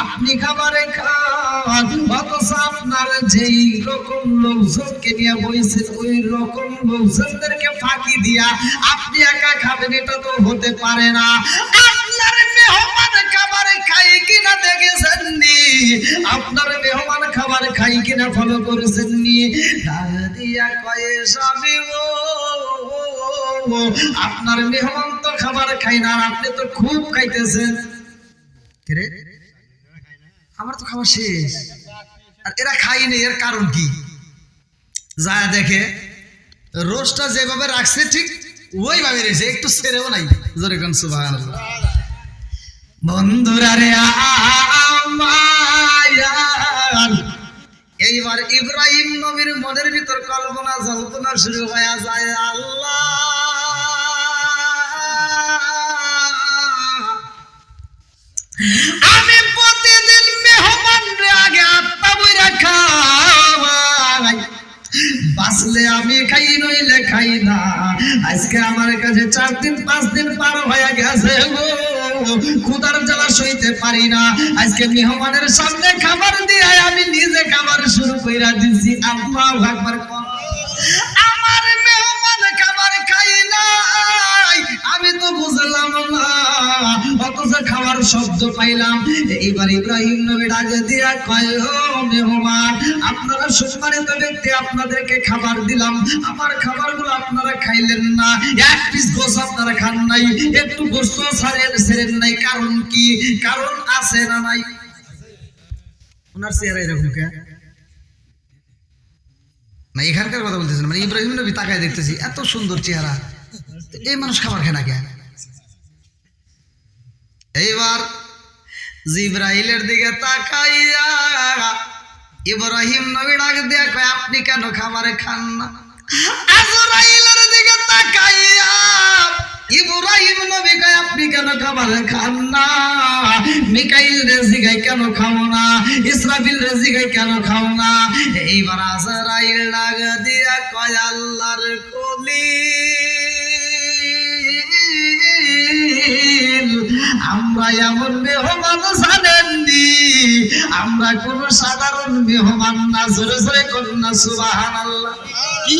আপনি খাবারে খান, অথচ আপনার যেই রকম লোকজনকে নিয়ে বইছেন ওই রকম লোকজনদেরকে ফাঁকি দিয়া আপনি একা খাবেন, এটা তো হতে পারে না। আপনার মেহমান খাবারে খাই কিনা দেখেছেন নি? আপনার মেহমান খাবার খাই কিনা ফলো করেছেন নি? ডাক দিয়া কয়ে স্বামী গো, আপনার মেহমান তো খাবার খাই না, আপনি তো খুব খাইতেছেন। রে আমার তো খাবার শেষ, আর এরা খাইনি, এর কারণ কি? যা দেখে রোজটা যেভাবে রাখছে ঠিক ওইভাবে রয়েছে, একটু ছেড়েও নাই। জোরে কোন সুবহানাল্লাহ। বন্ধুরা রে আমার, এইবার ইব্রাহিম নবীর মনের ভিতর কল্পনা জল্পনা শুরু হয়ে যায়। আল্লাহ, আমি প্রতিদিন মেহমানরে আগে আত্মা বইরা খাওয়াই, বাঁচলে আমি খাই নইলে খাই না। আজকে আমার কাছে 4 দিন 5 দিন পার হয়ে গেছে গো, ক্ষুধার জ্বালা সইতে পারি না। আজকে মেহমানের সামনে খাবার দিয়ে আমি নিজে খাবার শুরু কইরা দিছি। আল্লাহু আকবার। আমার মেহমান খাবার খাই নাই, আমি তো বুঝলাম না, অথচ খাবার শব্দ পাইলাম। এইবার ইব্রাহিম নবী ডাকে দিয়া কয়, ও মেহমান, আপনারা সম্মানিত ব্যক্তি, আপনাদেরকে খাবার দিলাম, আমার খাবারগুলো আপনারা খাইলেন না, এক পিস গোশত আপনারা খান নাই, একটু গোশত ছেড়েন নাই। কারণ কি? কারণ আছে না নাই? ওনার চেহারা এরকম কে না, এখানকার কথা বলতেছেন, মানে ইব্রাহিম নবী তাকায় দেখতেছি এত সুন্দর চেহারা, এই মানুষ খাবার খায় না কে? এইবার জিবরাইলের দিকে তাকাইয়া ইব্রাহিম নবী ডাক দিয়া কয়, আপনি কেন খাবারে খান না? আজরাইলের দিকে তাকাইয়া ইব্রাহিম নবী কয়, আপনি কেন খাবারে খান না? মিকাইল রে জিগাই কেন খাও না? ইসরাফিল রে জিগাই কেন খাও না? এইবার আজরাইল ডাক দিয়া কয়, আল্লাহর খলিল, আমরা এমন মেহমান জানেননি, আমরা কোন সাধারণ মেহমান না। জোরে জোরে করুন না সুবহানাল্লাহ। কি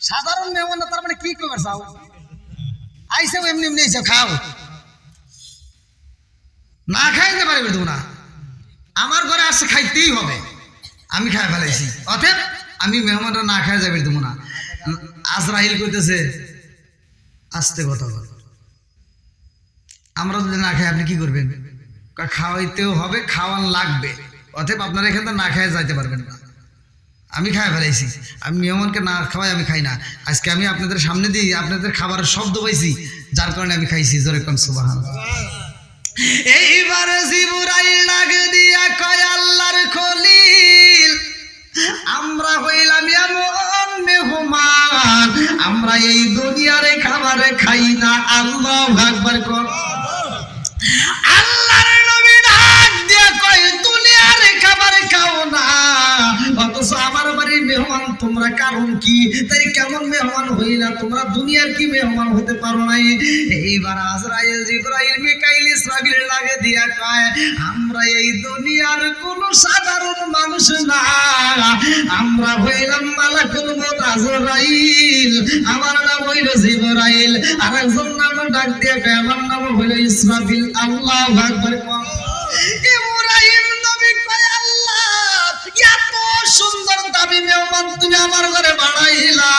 সাধারণ মেহমান না? তার মানে কি করবে? চাও আইসে এমনি এমনি এসে খাও, না খাইতে পারবে তোমরা। আমার ঘরে আসছে খাইতেই হবে, আমি খাই ফেলাইছি, অতএব আমি মেহমানরা না খাই যাবে দেবো না। আজরাইল কইতেছে, আস্তে কথা বল, আমরা যদি না খাই আপনি কি করবেন? খাওয়াইতেও হবে, খাওয়ান লাগবে, অতএব আপনারা এখান থেকে না খাইয়ে যাইতে পারবেন না। আমি খাই ফেলাইছি, আমি মেহমানকে না খাওয়াই আমি খাই না। আজকে আমি আপনাদের সামনে দিয়ে আপনাদের খাবারের শব্দ পাইছি, যার কারণে আমি খাইছি। জোরে কোন সুবহানাল্লাহ। এইবারে জিবরাইল ডাক দিয়া কয়, আল্লাহর খলিল, আমরা হইলাম এমন মেহমান, আমরা এই দুনিয়ারে খাবারে খাই না। আল্লাহু আকবার কর। আল্লাহর নবী ডাক দিয়া কয়, দুনিয়ারে খাবারে খাও না, অথচ আমার বাড়ির মেহমান তোমরা। কারণ কি? তাই কেমন মেহমান হইলা তোমরা? দুনিয়ার কি মেহমান হতে পারো নাই? এইবার আজরাইল, জিবরাইল, মিকাইল, ইসরাফিল লাগে দিয়া কয়, আমরা এই দুনিয়ার কোন সাধারণ মানুষ না, আমরা হইলাম মালাকুল মউত আজরাইল, আমার নাম হইল জিবরাইল, আর একজন নাম ডাক দিয়া কয়, আমার নাম হইল ইসরাফিল। আল্লাহু আকবার। ইব্রাহিম নবী কয়, আল্লাহ, এত সুন্দর দামি মেহমান তুমি আমার ঘরে বাড়াইলা,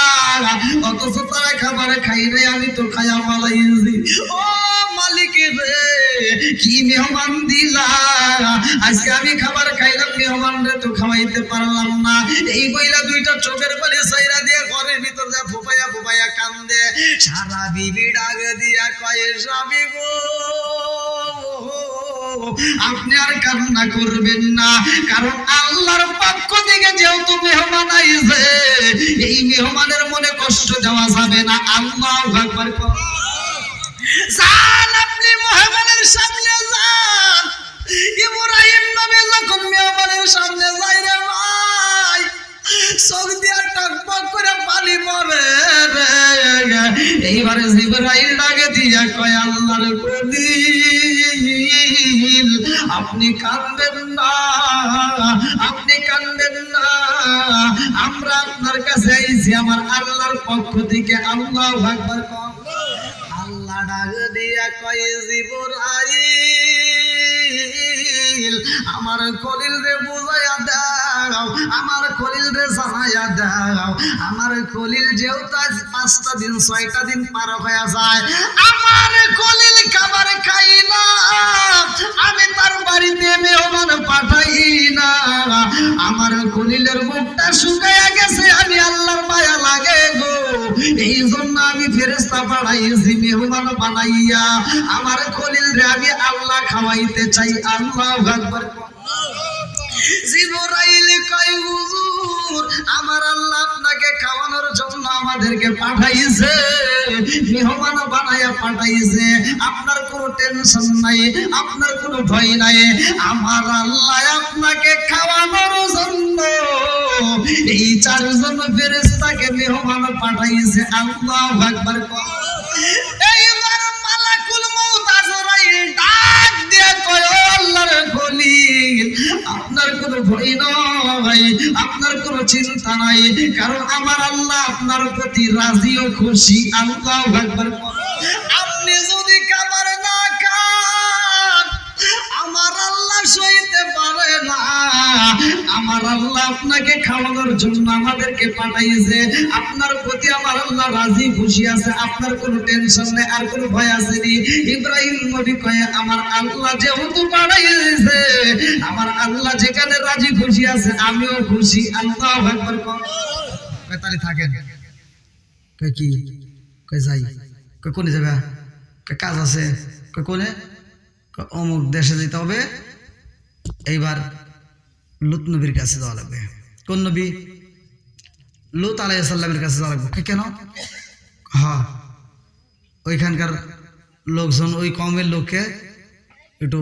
অথচ তারা খাবারে খাই নাই, আমি তো খাইয়া মালাইছি। ও মালিক রে, কি মেহমান দিলা, আজকে আমি খাবার খাইলাম, মেহমান রে তো খাওয়াইতে পারলাম না। এই বইলা দুইটা চোখের পানি সাইরা দিয়ে ঘরের ভিতর যা ফুপাইয়া ফুপাইয়া কান্দে। সারা বিবি ডাক দিয়া কয়, স্বামী গো, আপনি আর কান্না করবেন না, কারণ আল্লাহর পক্ষ থেকে যেহেতু মেহমান আইছে, এই মেহমানের মনে কষ্ট দেওয়া যাবে না। আল্লাহু আকবার। যান, আপনি মেহমানের সামনে যান। ইব্রাহিম নবী যখন মেহমানের সামনে যায় রে ভাই, চোখ দিয়া টকবক করে পানি পড়ে রে। এইবারে জিবরাইল ডাকে দিয়া কয়, আল্লাহর খলিল, আপনি কাঁদবেন না, আপনি কাঁদবেন না। আমরা আপনার কাছে আইছি আমার আল্লাহর পক্ষ থেকে। আল্লাহু আকবার। আল্লাহ ডাক দিয়া কয় জিবরাইল আমার খলিল রে বুঝাইয়া দাও, আমার খলিল রে জানাইয়া দাও। আমার খলিল যেহেতু আজ 5টা দিন 6টা দিন পার হয়ে যায়, আমার খলিল খাবার খাই না, আমি তার বাড়িতে মেহমান পাঠাই না। আমার খলিলের মুখটা শুকাইয়া গেছে, আমি আল্লাহর মায়া লাগে গো, এই জন্য আমি ফেরেশতা পাঠাইছি মেহমান বানাইয়া আমার খলিল রে আমি আল্লাহ খাওয়াইতে চাই। আল্লাহু আকবার। জিবরাইল কয় হুজুর আমার আল্লাহ আপনাকে খাওয়ানোর জন্য আমাদেরকে পাঠাইছে, মেহমান বানাইয়া পাঠাইছে। আপনার কোনো টেনশন নাই, আপনার কোনো ভয় নাই। আমার আল্লাহ আপনাকে খাওয়ানোর জন্য এই 4 জন ফেরেশতাকে মেহমান পাঠাইছে। আল্লাহু আকবার। এইবার মালাকুল মউত আজরাইল ডাক দিয়ে কয় আল্লাহর খলিল আপনার কোনো ভয় নাই, আপনার কোনো চিন্তা নাই, কারণ আমার আল্লাহ আপনার প্রতি রাজি ও খুশি। আল্লাহু আকবার। আপনি যদি খাবার না খান আমার আল্লাহ সইতে পারে না। আমার আল্লাহ আপনাকে খাওয়ানোর জন্য আমাদেরকে পাঠাইছে, আপনার প্রতি আমার আল্লাহ রাজি খুশি আছে, আপনার কোনো টেনশন নেই, আর কোনো ভয় আছে নি। ইব্রাহিম নবী কয়ে আমার আল্লাহ যেহেতু পাঠাইছে, আমার আল্লাহ যেখানে রাজি খুশি আছে আমিও খুশি। আল্লাহু আকবার। তাহলে থাকেন কই কি কই যাই কই কোনে যাবে, কই কাজ আছে, কই কোনে, অমুক দেশে যেতে হবে। এইবার লূত নবীর কাছে যাওয়া লাগবে। কোন নবী? লূত আলাইহিস সালামের কাছে যাওয়া লাগবে। কেন? হ্যাঁ, ওইখানকার লোকজন ওই কওমের লোককে একটু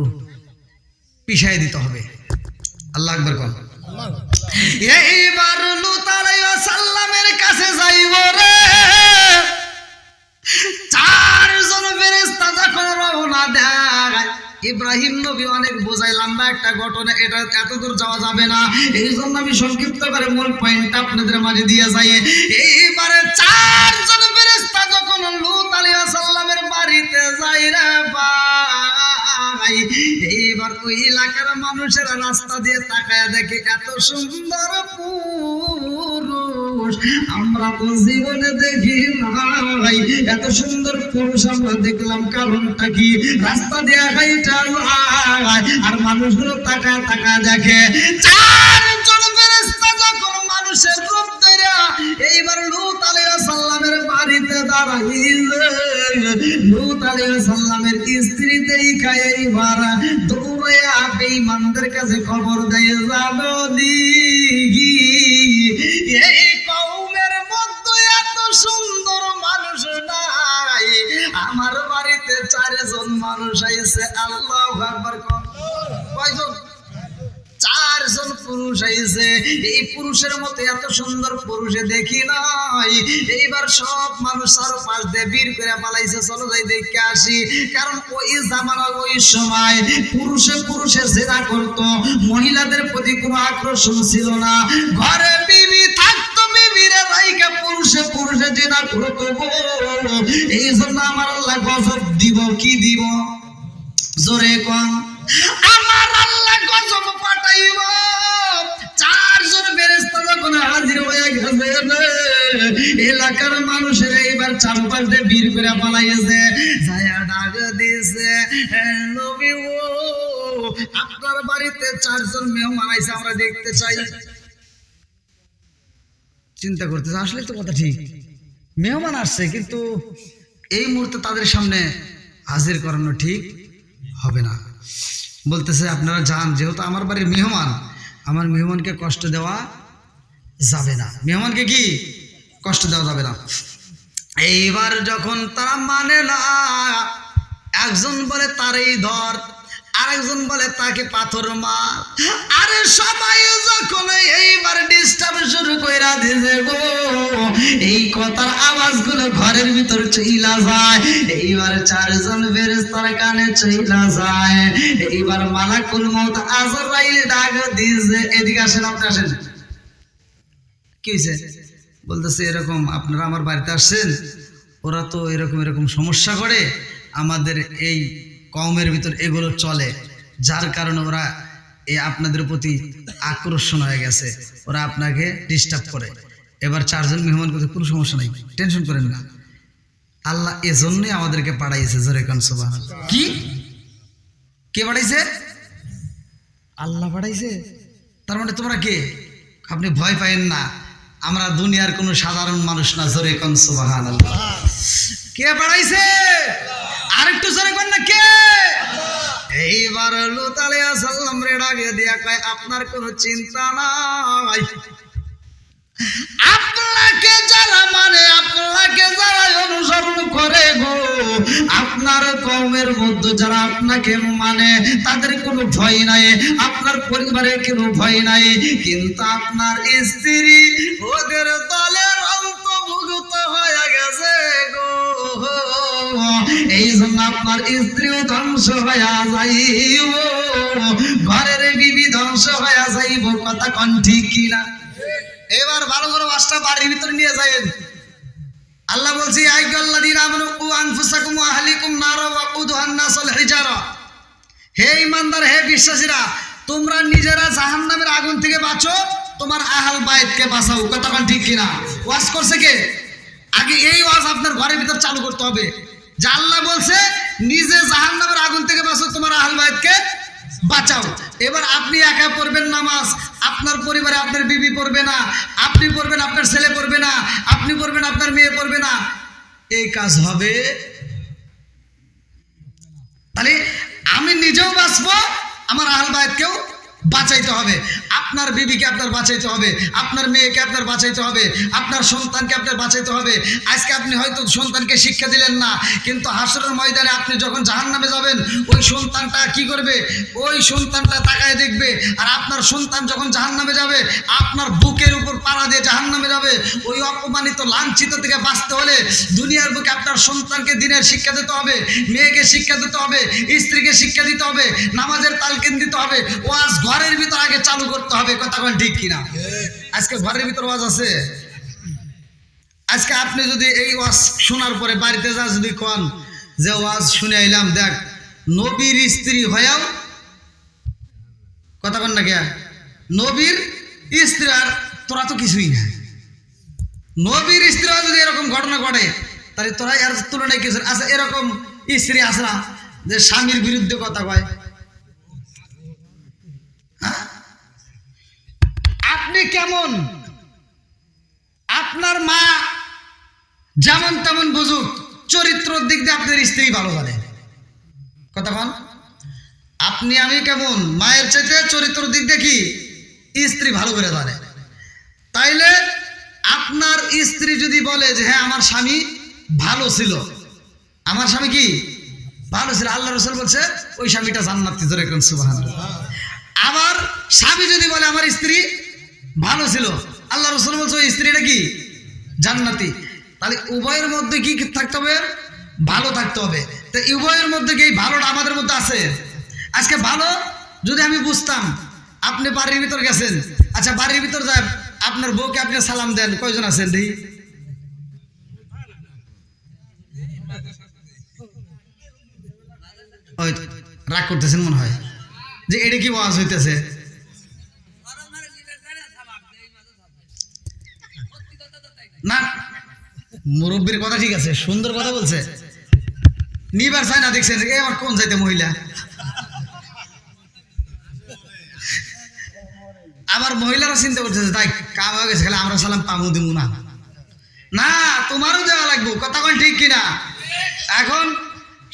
পিছাই দিতে হবে। আল্লাহু আকবার। কোন এইবার লূত আলাইহিস সালামের কাছে যাইব রে, 4 জন ফেরেশতা যখন রওনা দেয়। ইব্রাহিম নবী অনেক বোঝাই, লম্বা একটা ঘটনা, এটা এত দূর যাওয়া যাবে না, এই জন্য আমি সংক্ষিপ্ত করে মূল পয়েন্ট আপনাদের মাঝে দিয়ে যাই। এইবারে 4 জন ফেরেশতা যখন লূত আলাইহিস সালামের বাড়িতে যায় রে ভাই, এইবার ওই এলাকার মানুষেরা রাস্তা দিয়ে তাকায়া দেখে এত সুন্দর পুরুষ আমরা তো জীবনে দেখি নাই, এত সুন্দর পুরুষ আমরা দেখলাম। কারণটা কি? রাস্তা দিয়ে হাইটা যায় আর মানুষগুলো তাকায় তাকায় দেখে। 4 জন ফেরেশতা যখন মানুষের রূপ ধরে এইবার লূত আলাইহিস সালামের বাড়িতে দাঁড়াইছে, লূত আলাইহিস সালামের স্ত্রী দেখা এইবার দৌড়াইয়া বেঈমানদের কাছে খবর দেয়, জানো নি এই কওমের মধ্যে এত সুন্দর মানুষ নাই, আমার বাড়িতে 4 জন মানুষ আইছে। আল্লাহু আকবার। কয়জন? 4 জন পুরুষ আইছে। এই পুরুষের মতো এত সুন্দর পুরুষে দেখি নাই। এইবার সব মানুষ চারপাশ দিয়ে বীর করে পালাইছে, চলো যাই দেখে আসি। কারণ ওই জামানা ওই সময় পুরুষে পুরুষে জেনা করতো, মহিলাদের প্রতি কোনো আকর্ষণ ছিল না। ঘরে বিবি থাকতো, বিবিরে রাইকা পুরুষে পুরুষে জেনা করতো। এই জন্য আমার আল্লাহ গজব দিব। কি দিব? জোরে কোন। আমার আল্লাহ গজব পাঠাইব। 4 জন ফেরেশতা যখন হাজির হয়ে গেছে, এলাকার মানুষের এইবার চারপাশ দিয়ে বীর করে পালাইছে। যায়া ডাক দিয়েছে, নবী ও আপনার বাড়িতে 4 জন মেহমান আইছে, আমরা দেখতে চাই। চিন্তা করতেছে, আসলে তো কথা ঠিক, মেহমান আসছে, কিন্তু এই মুহূর্তে তাদের সামনে হাজির করানো ঠিক হবে না। বলতেছে আপনারা যান, যেহেতু আমার বাড়ির মেহমান, আমার মেহমানকে কষ্ট দেওয়া যাবে না। মেহমানকে কি কষ্ট দেওয়া যাবে না। এইবার যখন তারা মানে না, একজন বলে তারই ধর, আরেকজন বলে তাকে পাথর মার। আরে সবাই যখন এইবার ডিস্টার্ব শুরু কইরা দিছে গো, এই কথার আওয়াজগুলো ঘরের ভিতর চইলা যায়। এইবার চারজন ফেরেশতার কানে চইলা যায়। এইবার মালাকুল মউত আজরাইল ডাক দিয়েছে, এদিকে আসেন, আপনি আসেন। কি হয়েছে? বলতেছে এরকম আপনারা আমার বাড়িতে আসছেন, ওরা তো এরকম এরকম সমস্যা করে, আমাদের এই কওমের ভিতর এগুলো চলে, যার কারণে ওরা এই আপনাদের প্রতি আকর্ষণ হয়ে গেছে, ওরা আপনাকে ডিস্টার্ব করে। এবার চারজন মেহমান করতে কোনো সমস্যা নাই, টেনশন করেন না, আল্লাহ এজন্যই আমাদেরকে পাঠাইছে। জোরে কান সুবহানাল্লাহ। কি কে পাঠাইছে? আল্লাহ পাঠাইছে। তার মানে তোমরা কে? আপনি ভয় পাইেন না, আমরা দুনিয়ার কোনো সাধারণ মানুষ না। জোরে কান সুবহানাল্লাহ। কে পাঠাইছে? আরেকটু জোরে কোন না, কে? এইবার লূত আলাইহিস সালাম রে ডাকে দিয়া কয় আপনার কোনো চিন্তা নাই, আপনাকে যারা মানে, আপনাকে যারা অনুসরণ করে গো, আপনার কওমের মধ্যে যারা আপনাকে মানে তাদের কোনো ভয় নাই, আপনার পরিবারের কোনো ভয় নাই, কিন্তু আপনার স্ত্রী ওদের দলের অন্তর্ভুক্ত হয়ে গেছে গো, এই জন্য আপনার স্ত্রীও ধ্বংস হয়ে যাইব, ঘরের বিবি ধ্বংস হয়ে যাইব। কথা কোন ঠিক কিনা? এবার ভালো করে ওয়াজটা বাড়ির ভিতর নিয়ে যাবেন। আল্লাহ বলছে আইয়াল্লাযীনা আমানু কু আনফুসাকুম ওয়া আহলিকুম নারা ওয়াকুদুহান নাস ওয়াল হিজারা, হে ঈমানদার, হে বিশ্বাসীরা, তোমরা নিজেরা জাহান্নামের আগুন থেকে বাঁচো, তোমার আহল বাইতকে বাঁচাও। কথা কোন ঠিক কিনা? ওয়াজ করছে কে? আগে এই ওয়াজ আপনার ঘরের ভিতর চালু করতে হবে যে আল্লাহ বলছে নিজে জাহান্নামের আগুন থেকে বাঁচো, তোমার আহল বাইতকে বাঁচাও। এবার আপনি একা পড়বেন নামাজ, আপনার পরিবারে আপনার বিবি পড়বে না, আপনি পড়বেন, আপনার ছেলে পড়বে না, আপনি পড়বেন, আপনার মেয়ে পড়বে না, এই কাজ হবে? তাহলে আমি নিজেও বাঁচবো, আমার আহল বাইতকেও বাঁচাইতে হবে, আপনার বিবিকে আপনার বাঁচাইতে হবে, আপনার মেয়েকে আপনার বাঁচাইতে হবে, আপনার সন্তানকে আপনার বাঁচাইতে হবে। আজকে আপনি হয়তো সন্তানকে শিক্ষা দিলেন না, কিন্তু হাসরের ময়দানে আপনি যখন জাহান্নামে যাবেন, ওই সন্তানটা কি করবে? ওই সন্তানটা তাকায় দেখবে, আর আপনার সন্তান যখন জাহান্নামে যাবে, আপনার বুকের উপর পাড়া দিয়ে জাহান্নামে যাবে। ওই অপমানিত লাঞ্ছিত থেকে বাঁচতে হলে দুনিয়ার বুকে আপনার সন্তানকে দিনের শিক্ষা দিতে হবে, মেয়েকে শিক্ষা দিতে হবে, স্ত্রীকে শিক্ষা দিতে হবে, নামাজের তালকিন দিতে হবে, ওয়াজ ঘরের ভিতর আগে চালু করতে হবে। কথা কোন ঠিক কিনা? আজকে ঘরের ভিতর ওয়াজ আছে। আজকে আপনি যদি এই ওয়াজ শোনার পরে বাড়িতে যা যদি কোন যে ওয়াজ শুনে আইলাম, দেখ নবীর স্ত্রী হয়েও, কথা কোন না কে, নবীর স্ত্রী, আর তোরা তো কিছুই না, নবীর স্ত্রী যদি এরকম ঘটনা ঘটে, তাহলে তোরা এর তুলনায় কিছু। আচ্ছা, এরকম স্ত্রী আছে না যে স্বামীর বিরুদ্ধে কথা কয়? আপনি কেমন, আপনার মা যেমন তেমন বুঝুক, চরিত্রের দিক দিয়ে আপনার স্ত্রী ভালো জানে। কথা বল, আপনি আমি কেমন, মায়ের চাইতে চরিত্রের দিক দিয়ে কি স্ত্রী ভালো করে জানে। তাইলে আপনার স্ত্রী যদি বলে যে হ্যাঁ আমার স্বামী ভালো ছিল, আমার স্বামী কি ভালো ছিল, আল্লাহ রাসূল বলছে ওই স্বামীটা জান্নাতি। জোরে কোন সুবহানাল্লাহ। আবার স্বামী যদি বলে আমার স্ত্রী ভালো ছিল, আল্লাহ রাসূল বলছে ওই স্ত্রীটা কি জান্নাতি। তাহলে উভয়ের মধ্যে কি থাকতে হবে? ভালো থাকতে হবে। তো উভয়ের মধ্যে কি ভালোটা আমাদের মধ্যে আছে? আজকে ভালো যদি আমি বুঝতাম, আপনি বাড়ির ভিতর গেছেন, আচ্ছা বাড়ির ভিতর যায় আপনার বউকে আপনি সালাম দেন, কয়জন আছেন দেখি? ওই রাগ করতেছেন মনে হয় যে এটা কি ওয়াজ হইতেছে। না, মুরব্বীর কথা ঠিক আছে, সুন্দর কথা বলছে, নিবার চাই না। দেখছেন এ আমার কোন যাইতে মহিলা, আবার মহিলারা চিন্তা করতেছে তাই কাম হয়ে গেছে, খালি আমরা সালাম পামু দিমু না। না, তোমারও দেওয়া লাগবো। কথা কোন ঠিক কিনা? এখন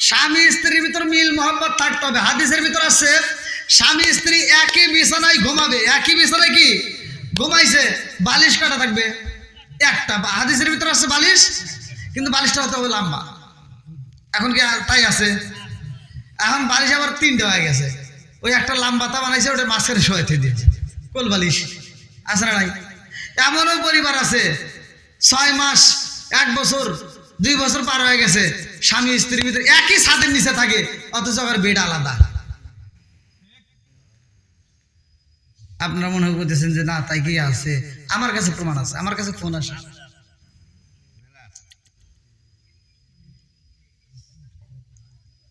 স্বামী স্ত্রীর ভিতর মিল মোহাম্মত থাকতে হবে। হাদিসের ভিতর আছে স্বামী স্ত্রী একই বিছানায় ঘুমাবে, একই বিছানায় কি ঘুমাইছে, বালিশ কাটা থাকবে একটা। হাদিসের ভিতর আছে বালিশ, কিন্তু বালিশটা হতে হবে লম্বা। এখন কি তাই আছে? এখন বালিশ আবার তিনটে হয়ে গেছে, ওই একটা লম্বাতা বানাইছে, ওটা মাঝখানে শোয়াইতে দিয়েছে, কোল বালিশ আছে না নাই? এমনও পরিবার আছে 6 মাস 1 বছর 2 বছর পার হয়ে গেছে, স্বামী স্ত্রীর ভিতরে একই ছাদের নিচে থাকে, অথচ আবার বেড আলাদা। আপনারা মনে করতেছেন যে না তাই কি আছে? আমার কাছে প্রমাণ আছে, আমার কাছে ফোন আসে।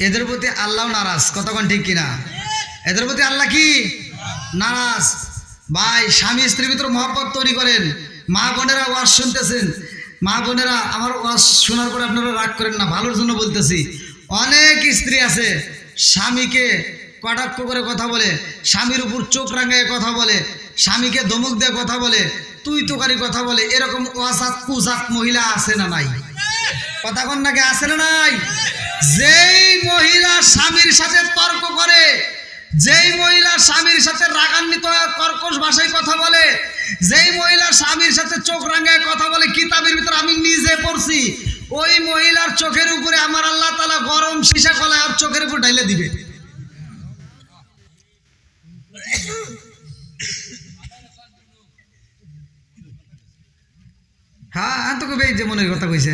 এদের প্রতি আল্লাহ নারাজ, কতক্ষণ ঠিক কিনা? এদের প্রতি আল্লাহ কি নারাজ? ভাই, স্বামী স্ত্রীর ভিতরে মহব্বত তৈরি করেন। মা বোনেরা ওয়াজ শুনতেছেন, মা বোনেরা আমার ওয়াজ শোনার পরে আপনারা রাগ করেন না, ভালোর জন্য বলতেছি। অনেক স্ত্রী আছে স্বামীকে কটাক্ষ করে কথা বলে, স্বামীর উপর চোখ রাঙায় কথা বলে, স্বামীকে ধমক দিয়ে কথা বলে, তুই তোকারি কথা বলে। এরকম ওয়াসাত কুসাত মহিলা আছে না নাই? কথা কন নাকি, আছে না নাই? যেই মহিলা স্বামীর সাথে তর্ক করে, যেই মহিলা স্বামীর সাথে রাগান্বিত কর্কশ ভাষায় কথা বলে, যেই মহিলা স্বামীর সাথে চোখ রাঙায় কথা বলে, কিতাবের ভিতরে আমি নিজে পড়ছি, ওই মহিলার চোখের উপরে আমার আল্লাহ তাআলা গরম সীসা কলায় আর চোখের উপর ঢাইলে দিবে। হ্যাঁ, তোকে ভাই যে মনের কথা কইছে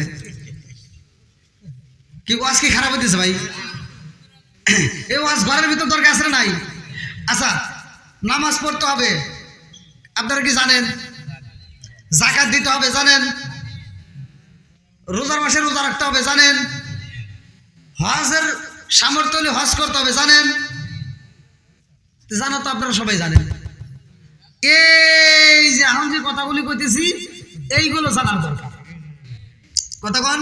কি ওয়াজ কি খারাপ হইতেছে ভাই? এই ওয়াজ ঘরের ভিতর দরকার আছে না নাই? আচ্ছা, নামাজ পড়তে হবে, আপনারা কি জানেন? যাকাত দিতে হবে, জানেন? রোজার মাসে রোজা রাখতে হবে, জানেন? হজের সামর্থ্য হলে হজ করতে হবে, জানেন? জানো তো, আপনারা সবাই জানেন। এই যে এখন যে কথাগুলি কইতেছি, এইগুলো জানার দরকার। কথা কন,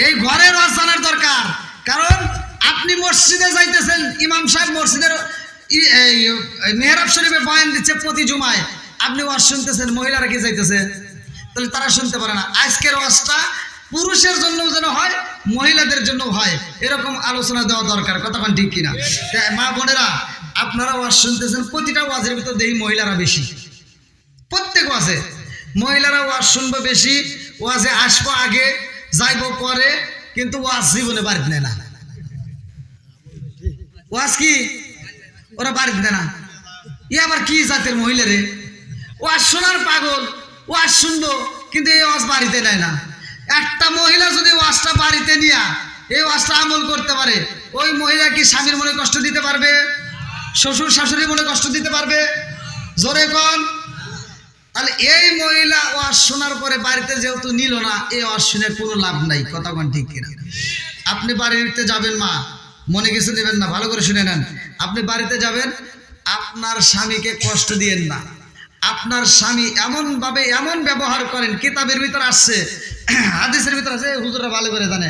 এই ঘরের ওয়াজ জানার দরকার। কারণ আপনি মসজিদে যাইতেছেন, ইমাম সাহেব মসজিদের মেহরাব শরীফে বয়ান দিচ্ছে প্রতি জুমায়, আপনি ওয়াজ শুনতেছেন, মহিলারা কি যাইতেছে? তাহলে তারা শুনতে পারে না। আজকের ওয়াজটা পুরুষের জন্য যেন হয়, মহিলাদের জন্য হয়, এরকম আলোচনা দেওয়া দরকার। কতক্ষণ ঠিক কিনা? মা বোনেরা, আপনারা ওয়াজ শুনতেছেন, প্রতিটা ওয়াজের ভিতর দেখি মহিলারা বেশি। প্রত্যেক ওয়াজে মহিলারা ওয়াজ শুনবে বেশি, ওয়াজে আসবো আগে, যাইব পরে, কিন্তু ওয়াজ জীবনে বাড়িতে নেয় না। ওয়াজ কি ওরা বাড়িতে নেয় না। ই আবার কি জাতের মহিলা রে? ওয়াজ শোনার পাগল, ওয়াজ শুনবো, কিন্তু এই ওয়াজ বাড়িতে নেয় না। একটা মহিলা যদি ওয়াজটা বাড়িতে নিয়া এই ওয়াজটা আমল করতে পারে, ওই মহিলা কি স্বামীর মনে কষ্ট দিতে পারবে? শ্বশুর শাশুড়ির মনে কষ্ট দিতে পারবে? জোরে কোন। তাহলে এই মহিলা ওয়াজ শোনার পরে বাড়িতে যেহেতু নিল না, এই ওয়াজ শুনে কোনো লাভ নাই। কথা কোন ঠিক কিনা? আপনি বাড়িতে যাবেন, মা মনে কিছু নেবেন না, ভালো করে শুনে নেন। আপনি বাড়িতে যাবেন, আপনার স্বামীকে কষ্ট দিয়েন না। আপনার স্বামী এমন ভাবে এমন ব্যবহার করেন, কিতাবের ভিতর আসছে, হাদিসের ভিতর আছে, হুজুররা ভালো করে জানে,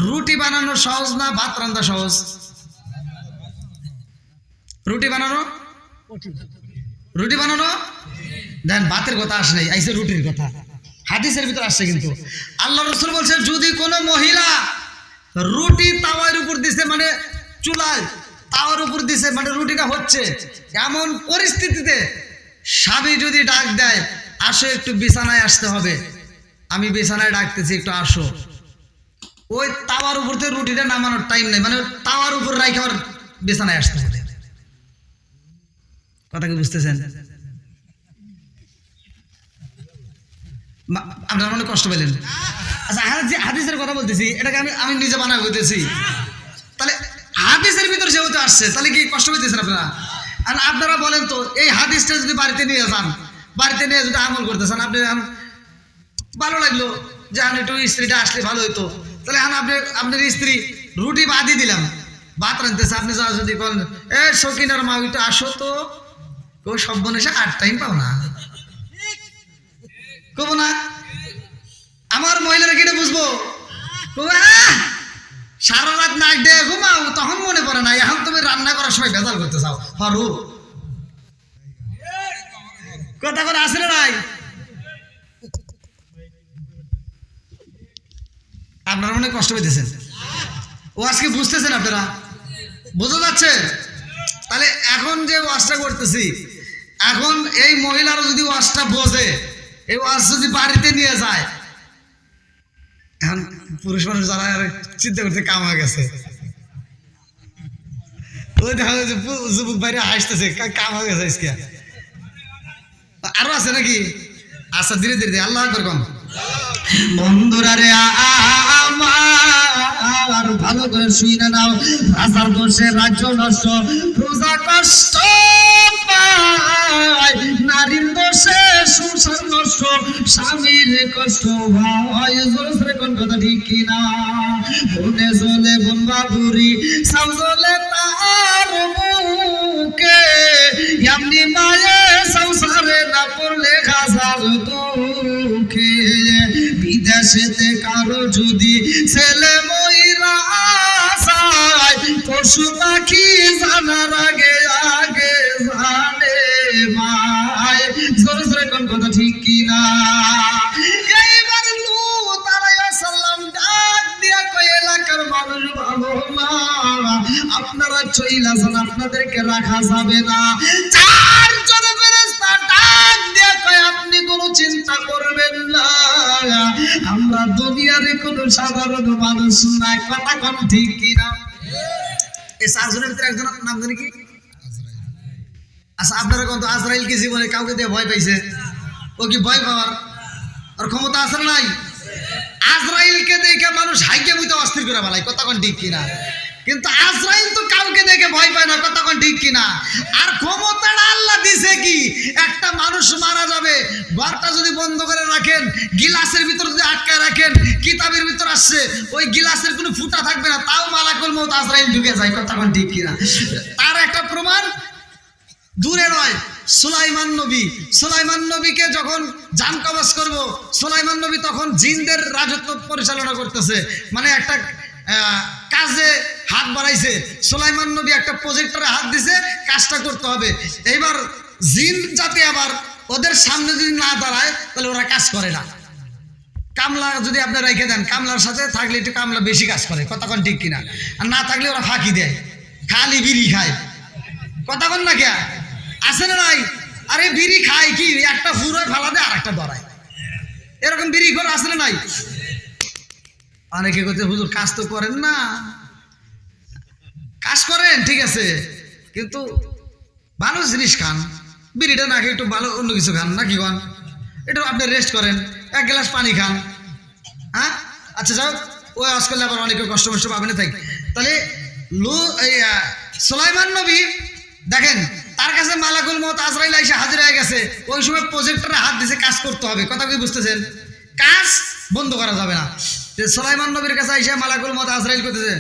রুটি বানানো সহজ না ভাত রান্না সহজ? রুটি বানানো, রুটি বানানো দেন, ভাতের কথা আসে নাই, আইসে রুটির কথা। হাদিসের ভিতর আসছে, কিন্তু আল্লাহ রাসূল বলছে, যদি কোনো মহিলা রুটি তাওয়ার উপর দিছে, মানে চুলায় তাওয়ার উপর দিছে, মানে রুটিটা হচ্ছে, এমন পরিস্থিতিতে স্বামী যদি ডাক দেয়, আসো একটু বিছানায় আসতে হবে, আমি বিছানায় ডাকতেছি, একটু আসো, ওই তাওয়ার উপর থেকে রুটিটা নামানোর টাইম নেই, মানে তাওয়ার উপর রাখে আবার বিছানায় আসতে হবে। কথা কি বুঝতেছেন? আপনার মনে কষ্ট পেলেন? আচ্ছা, হাদিসের কথা বলতেছি, এটাকে আমি নিজে বানায় বলতেছি। তাহলে হাদিসের ভিতর যেহেতু আসছে, তাহলে কি কষ্ট পেতেছেন আপনারা? আর আপনারা বলেন তো, এই হাদিসটা যদি বাড়িতে নিয়ে যান, বাড়িতে নিয়ে যদি আমল করতেছেন, আপনি ভালো লাগলো যে আমি একটু স্ত্রীটা আসলে ভালো হইতো, তাহলে আপনার স্ত্রী রুটি বাদি দিলাম, ভাত রাঁধতেছে, আপনি যা যদি বলেন, এ শৌখিনার মা একটু আসো তো, কেউ সব বোন এসে আর টাইম পাও না, কব না? আমার মহিলারা কেটে বুঝবো, সারা রাত নাক দিয়ে ঘুমাও, তখন মনে পড়ে না, এখন তুমি রান্না করার সময় ভেজাল করতে চাও। হরু কথা করে আসলে নাই? আপনারা মনে কষ্ট পেতেছেন, ও আজকে বুঝতেছেন, আপনারা বোঝা যাচ্ছে? তাহলে এখন যে ওয়াজটা করতেছি, এখন এই মহিলারা যদি ওয়াজটা বোঝে, এই ওয়াজ যদি বাড়িতে নিয়ে যায়, এখন পুরুষ মানুষ যারা চিন্তা করতে কাম হয়ে গেছে, ওই দেখা যাচ্ছে যুবক বাইরে হাসতেছে, কাম হয়ে গেছে। আরো আছে নাকি? আচ্ছা, ধীরে ধীরে আল্লাহ আকবার। বন্ধুরা রে আমার ভালো করে শুনে নাও, রাজার দোষে রাজ্য নষ্ট, প্রজা কষ্ট পায়, নারীর দোষে সংসার নষ্ট, স্বামীর কষ্ট হয়। জোরে কোন কথা ঠিক কিনা? বনে জলে বন বাবুরি সাম জলে তার মুখে, এমনি মায়ে সংসারে না পড়লে হাজার দুঃখে। বিদেশেতে কারো যদি ছেলে ময়রা যায়, পশু পাখি জানার আগে আগে জানে মায়। জোরে জোরে কোন কথা ঠিক কিনা? এইবার লূত আলাইহিস সালাম ডাক দিয়া কয়, এলাকার মানুষ ভালো না, আপনারা চইলা যান, আপনাদেরকে রাখা যাবে না। চারজন ফেরেশতা ডাক দিয়া কয়, আপনি কোনো চিন্তা করবেন না, আমরা দুনিয়ার কোনো সাধারণ মানুষ না। কথা কোন ঠিক কিনা? এই চারজনের ভিতরে একজনের নাম জানি কি? আচ্ছা, আপনারা কোন তো আজরাইল কি জীবনে কাউকে দিয়ে ভয় পাইছে? ও কি ভয় পাওয়ার আর ক্ষমতা আছে নাই? আজরাইলকে দেখে মানুষ হাইকে বুঝতে অস্থির করে ফেলায়। কথা কোন ঠিক কিনা? কিন্তু আজরাইল তো কাউকে দেখে ভয় পায় না। কথা কোন ঠিক কিনা? আর ক্ষমতাটা আল্লাহ দিছে কি, একটা মানুষ মারা যাবে, ঘরটা যদি বন্ধ করে রাখেন, গিলাসের ভিতর যদি আটকায় রাখেন, কিতাবের ভিতর আসছে ওই গিলাসের কোনো ফুটা থাকবে না, তাও মালাকুল মউত আজরাইল ঢুকে যায়। কথা কোন ঠিক কিনা? তার একটা প্রমাণ দূরে নয়, সুলাইমান নবী। সুলাইমান নবীকে যখন জান কবজ করবো, সুলাইমান নবী তখন জিনদের রাজত্ব পরিচালনা করতেছে, মানে একটা কাজে হাত বাড়াইছে। সুলাইমান নবী একটা প্রজেক্টরে হাত দিছে, কাজটা করতে হবে। এইবার জিন যাতে আবার ওদের সামনে যদি না দাঁড়ায়, তাহলে ওরা কাজ করে না। কামলা যদি আপনি রেখে দেন, কামলার সাথে থাকলে একটু কামলা বেশি কাজ করে। কথা কোন ঠিক কিনা? আর না থাকলে ওরা ফাঁকি দেয়, খালি বিড়ি খায়। কথা কোন না কে আছে না নাই? আরে বিড়ি খায় কি, একটা ফুরোয় ফালা দেয় আর একটা ধরায়, এরকম বিড়ি করে আছে না নাই? অনেকে করতে, হুজুর কাজ তো করেন না। কাজ করেন ঠিক আছে, কিন্তু ভালো জিনিস খান, বিড়িটা না খেয়ে একটু ভালো অন্য কিছু খান, নাকি খান? একটু আপনি রেস্ট করেন, এক গ্লাস পানি খান। হ্যাঁ আচ্ছা যাও, ওই আজ করলে আবার অনেকে কষ্ট কষ্ট পাবে না। তাই তাহলে সুলাইমান নবী দেখেন, তার কাছে মালাকুল মউত আজরাইল এসে হাজির হয়ে গেছে। ওই সময় প্রজেক্টরে হাত দিয়েছে, কাজ করতে হবে। কথা কি বুঝতেছেন? কাজ বন্ধ করা যাবে না। সুলাইমান নবীর কাছে এসে মালাকুল মউত আজরাইল করতেছে,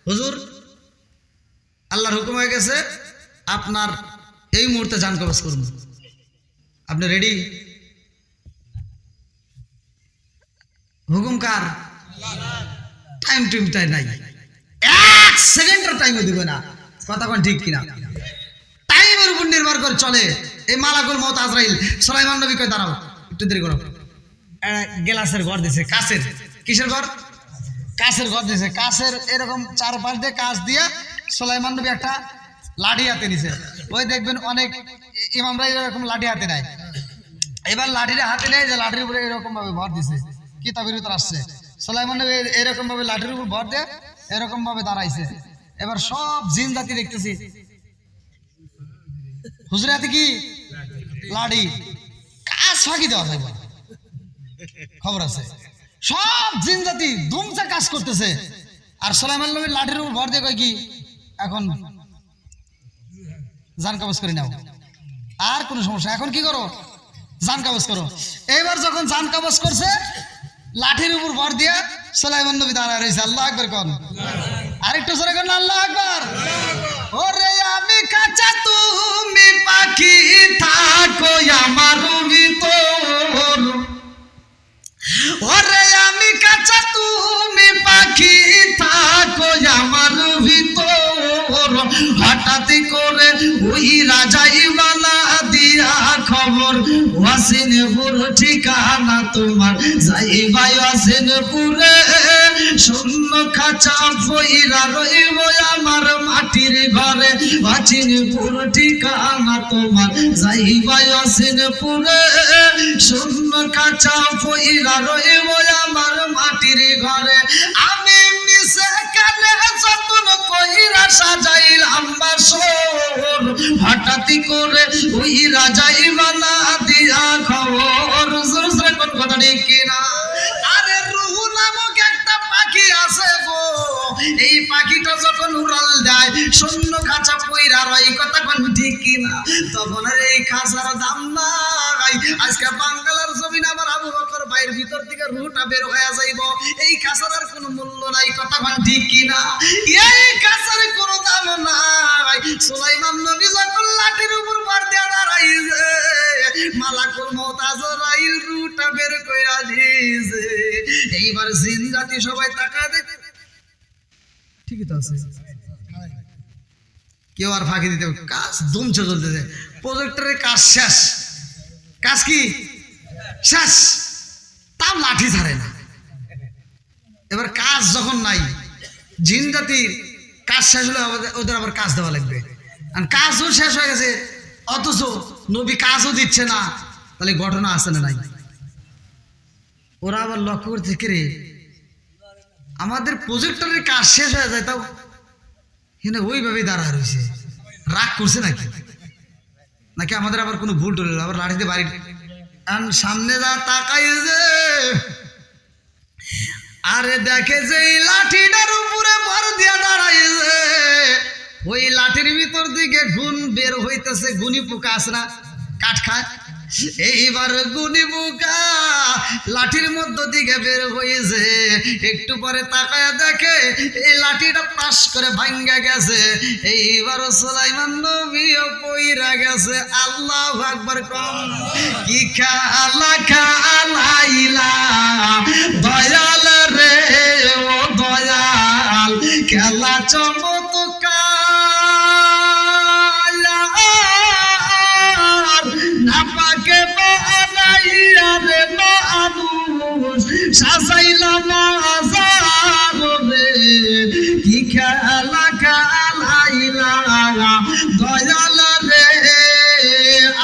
হুজুর আল্লাহর হুকুম হয়ে গেছে, আপনার এই মুহূর্তে জান কবজ করুন, আপনি রেডি? হুকুম কার? টাইম টাইম নাই, এক সেকেন্ডের টাইমও দিবে না। কথা কোন ঠিক কিনা? টাইমের উপর নির্ভর করে চলে এই মালাকুল মউত আজরাইল। সুলাইমান নবী কয়, দাঁড়াও একটু দেরি করো। গ্লাসের ঘর দিছে, কাছের, কিসের ঘর? কাছের ঘর দিছে। কাছের এরকম চারপাশ দিয়ে কাছ দিয়ে সুলাইমান নবী একটা লাঠি হাতে নিছে। ওই দেখবেন অনেক ইমামরা এরকম লাঠি হাতে নেয়। এবার লাঠিটা হাতে নেয়, যে লাঠির উপরে এরকম ভাবে ভর দিছে, কিতাবের ভিতর আসছে। সুলাইমান নবী এরকম ভাবে লাঠির উপর ভর দিয়ে এরকম ভাবে দাঁড়াইছে। এবার সব জিন জাতি দেখতেছি, হুজুর হাতে কি লাঠি, কাজ ফাঁকি দেওয়া যায়, খবর আছে। সব জিন জাতি ধুমসা কাজ করতেছে, আর সুলাইমান নবীর লাঠির উপর ভর দিয়ে কয় কি, এখন জান কবজ করে নাও, আর কোনো সমস্যা, এখন কি করো, জান কবজ করো। এইবার যখন জান কবজ করছে, লাঠির উপর ভর দিয়ে সুলাইমান নবী দাঁড়ায় রয়েছে। আল্লাহ আকবার কোন, আরেকটু জোরে কোন আল্লাহ আকবার। ওরে আমি কাঁচা তুমি পাখি, থাকো আমার ভিতর। ওরে আমি কাঁচা তুমি পাখি, থাকো আমার ভিতর। হঠাৎ করে ওই রাজাই বালা দিয়া খবর, ওয়াসিনপুর ঠিকানা তোমার, যাইবাই ওয়াসিনপুরে। শূন্য খাঁচা বইরা রইব আমার মাটির ঘরে, ওয়াসিনপুর ঠিকানা তোমার, যাইবাই ওয়াসিনপুরে। শূন্য খাঁচা বইরা রইব আমার মাটির ঘরে। আমি মিশে কানে যতন কইরা সাজাইলাম বাসর, হঠাৎ করে ওই রাজাই বালা দিয়া খবর। কোন কথা ঠিক কিনা? শূন্য খাঁচা পইরা রয়, কথা কোন ঠিক কিনা? তখন আর এই খাঁচার দাম নাই। আজকে বাংলার জমিন আমার আবু বকর ভাইয়ের ভিতর থেকে রুটা বের হয়ে যাইব, এই খাঁচার আর কোনো মূল্য নাই, কথা কোন ঠিক কিনা? এই খাঁচার কোনো দাম নাই। সুলাইমান নবী যখন লাঠির উপর মার দিয়া দাঁড়াইছে, মালাকুল মউত আজরাইল রুটা বের কইরা দিয়েছে। এইবার জিন জাতি সবাই তাকায় দেখে, ঠিকই তো আছে, কেউ আর ফাঁকি দিতে, কাজ দুমছে চলতেছে, প্রজেক্টরের কাজ শেষ, কাজ কি শেষ, তাও লাঠি ছাড়ে না। এবার কাজ যখন নাই, জিন জাতির কাজ শেষ হলে ওদের আবার কাজ দেওয়া লাগবে, আর কাজও শেষ হয়ে গেছে, অথচ নবী কাজও দিচ্ছে না, তাহলে ঘটনা আছে না নাই? ওরা আবার লক্ষ্য করতে রে, আমাদের প্রজেক্টরের কাজ শেষ হয়ে যায়, তাও এখানে ওইভাবেই দাঁড়া রয়েছে, রাগ করছে নাকি? নাকি আমাদের আবার কোনো ভুল টুল, আবার লাঠিতে বাড়ি সামনে যা তাকাই যে, আরে দেখে যে এই লাঠিটার উপরে ভর দিয়া দাঁড়াইছে, ওই লাঠির ভিতর দিকে গুণ বের হইতেছে, গুনি পোকা আছে না, কাঠ খায়, এইবার গুনি পোকা লাঠির মধ্য দিকে বের হয়েছে। একটু পরে তাকায় দেখে এই লাঠিটা পাশ করে ভাঙ্গা গেছে, এইবার সুলাইমান নবীও পইরা গেছে। আল্লাহু আকবার কম, কি খালা খালাইলা দয়াল রে, ও দয়াল খেলা চমৎকার, নাপাকে বানাইয়া রে মানুষ সাজাইলাম আজার রে, কি খেলা খেলাইলা দয়াল রে।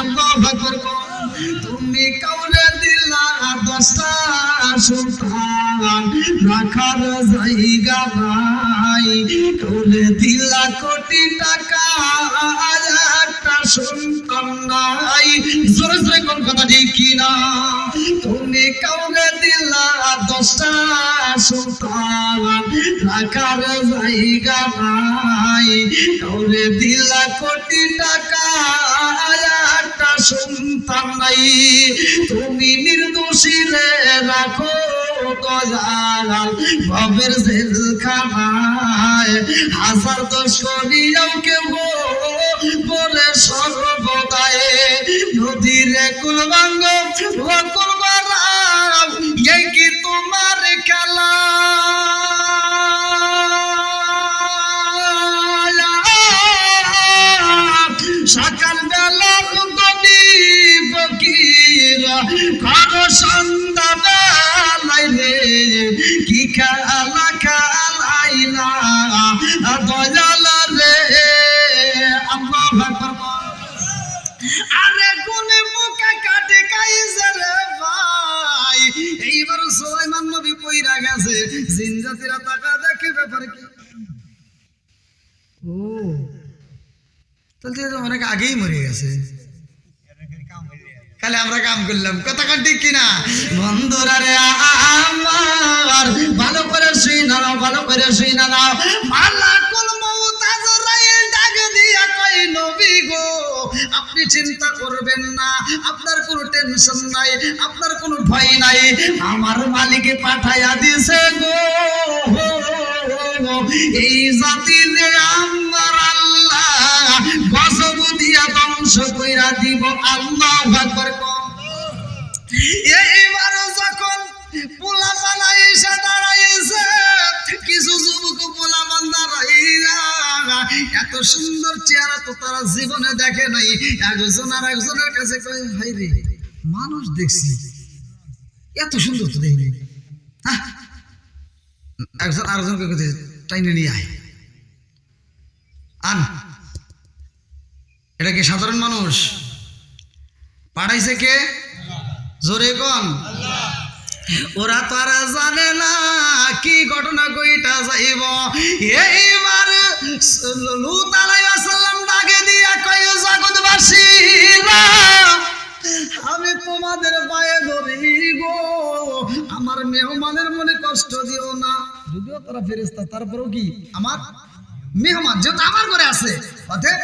আল্লাহু আকবার, তুমি কাউরে দিলা 10টা সন্তান, রাখার জায়গা নাই, কাউরে দিলা কোটি টাকা, একটা সন্তান নাই। জোরে জোরে কোন কথা ঠিক কিনা? তুমি কাউরে দিলা 10টা সন্তান, রাখার জায়গা নাই, কাউরে দিলা কোটি টাকা, একটা সন্তান নাই। তুমি নির্দোষী রে রাখো দয়াল ভবের জেলখানায়, হাজার দোষ করিয়াও কেউ বলে সর্বদায়, নদীরে কুলবাঙ্গ কুলবারাম, এই কি তোমার খেলা? সকাল বেলা গনি ফকির করো সন্ধ্যা বেলায় রে, কি খেলা খেলাইলা দয়াল রে। আল্লাহু আকবার, আরে গুনে মুখে কাটে খাইছে রে ভাই। এইবার সুলাইমান নবী পইরা গেছে, জিন জাতিরা তাকা দেখে, ব্যাপার কি? ও তাহলে তো অনেক আগেই মরে গেছে, খালি আমরা কাম করলাম, কথা কান ঠিক কিনা? বন্ধুরা রে আমার ভালো করে শুইনা নাও, ভালো করে শুইনা নাও। মালাকুল মউত আজরাইল ডাক দিয়া কয়, নবী গো আপনি চিন্তা করবেন না, আপনার কোনো টেনশন নাই, আপনার কোনো ভয় নাই, আমার মালিকে পাঠাইয়া দিছে গো, এই জাতি যে আমার আল্লাহ গজব দিয়া ধ্বংস কইরা দিব। আল্লাহু আকবার। এইবার যখন পোলা পালা এসে দাঁড়াইছে, কিছু যুবক পোলা মান দাঁড়াইয়া, এত সুন্দর চেহারা তো তারা জীবনে দেখে নাই। একজন আর একজনের কাছে কয়, হাই রে মানুষ দেখছি, এত সুন্দর তো দেখিনি। হ্যাঁ, একজন আরেকজনকে টাইনে নিয়ে আয়, আন, এটা কি সাধারণ মানুষ? পাঠাইছে কে? জোরে কোন? ওরা তারা জানে না কি ঘটনা কইটা যাইব। এইবার লূত আলাইহিস সালাম ডাকে দিয়া কয়, জগৎবাসীরা আমি তোমাদের পায়ে ধরি গো, আমার মেহমানের মনে কষ্ট দিও না। যদিও তারা ফেরেশতা, তারপরেও কি আমার মেহমান যেহেতু আমার ঘরে আছে, অতএব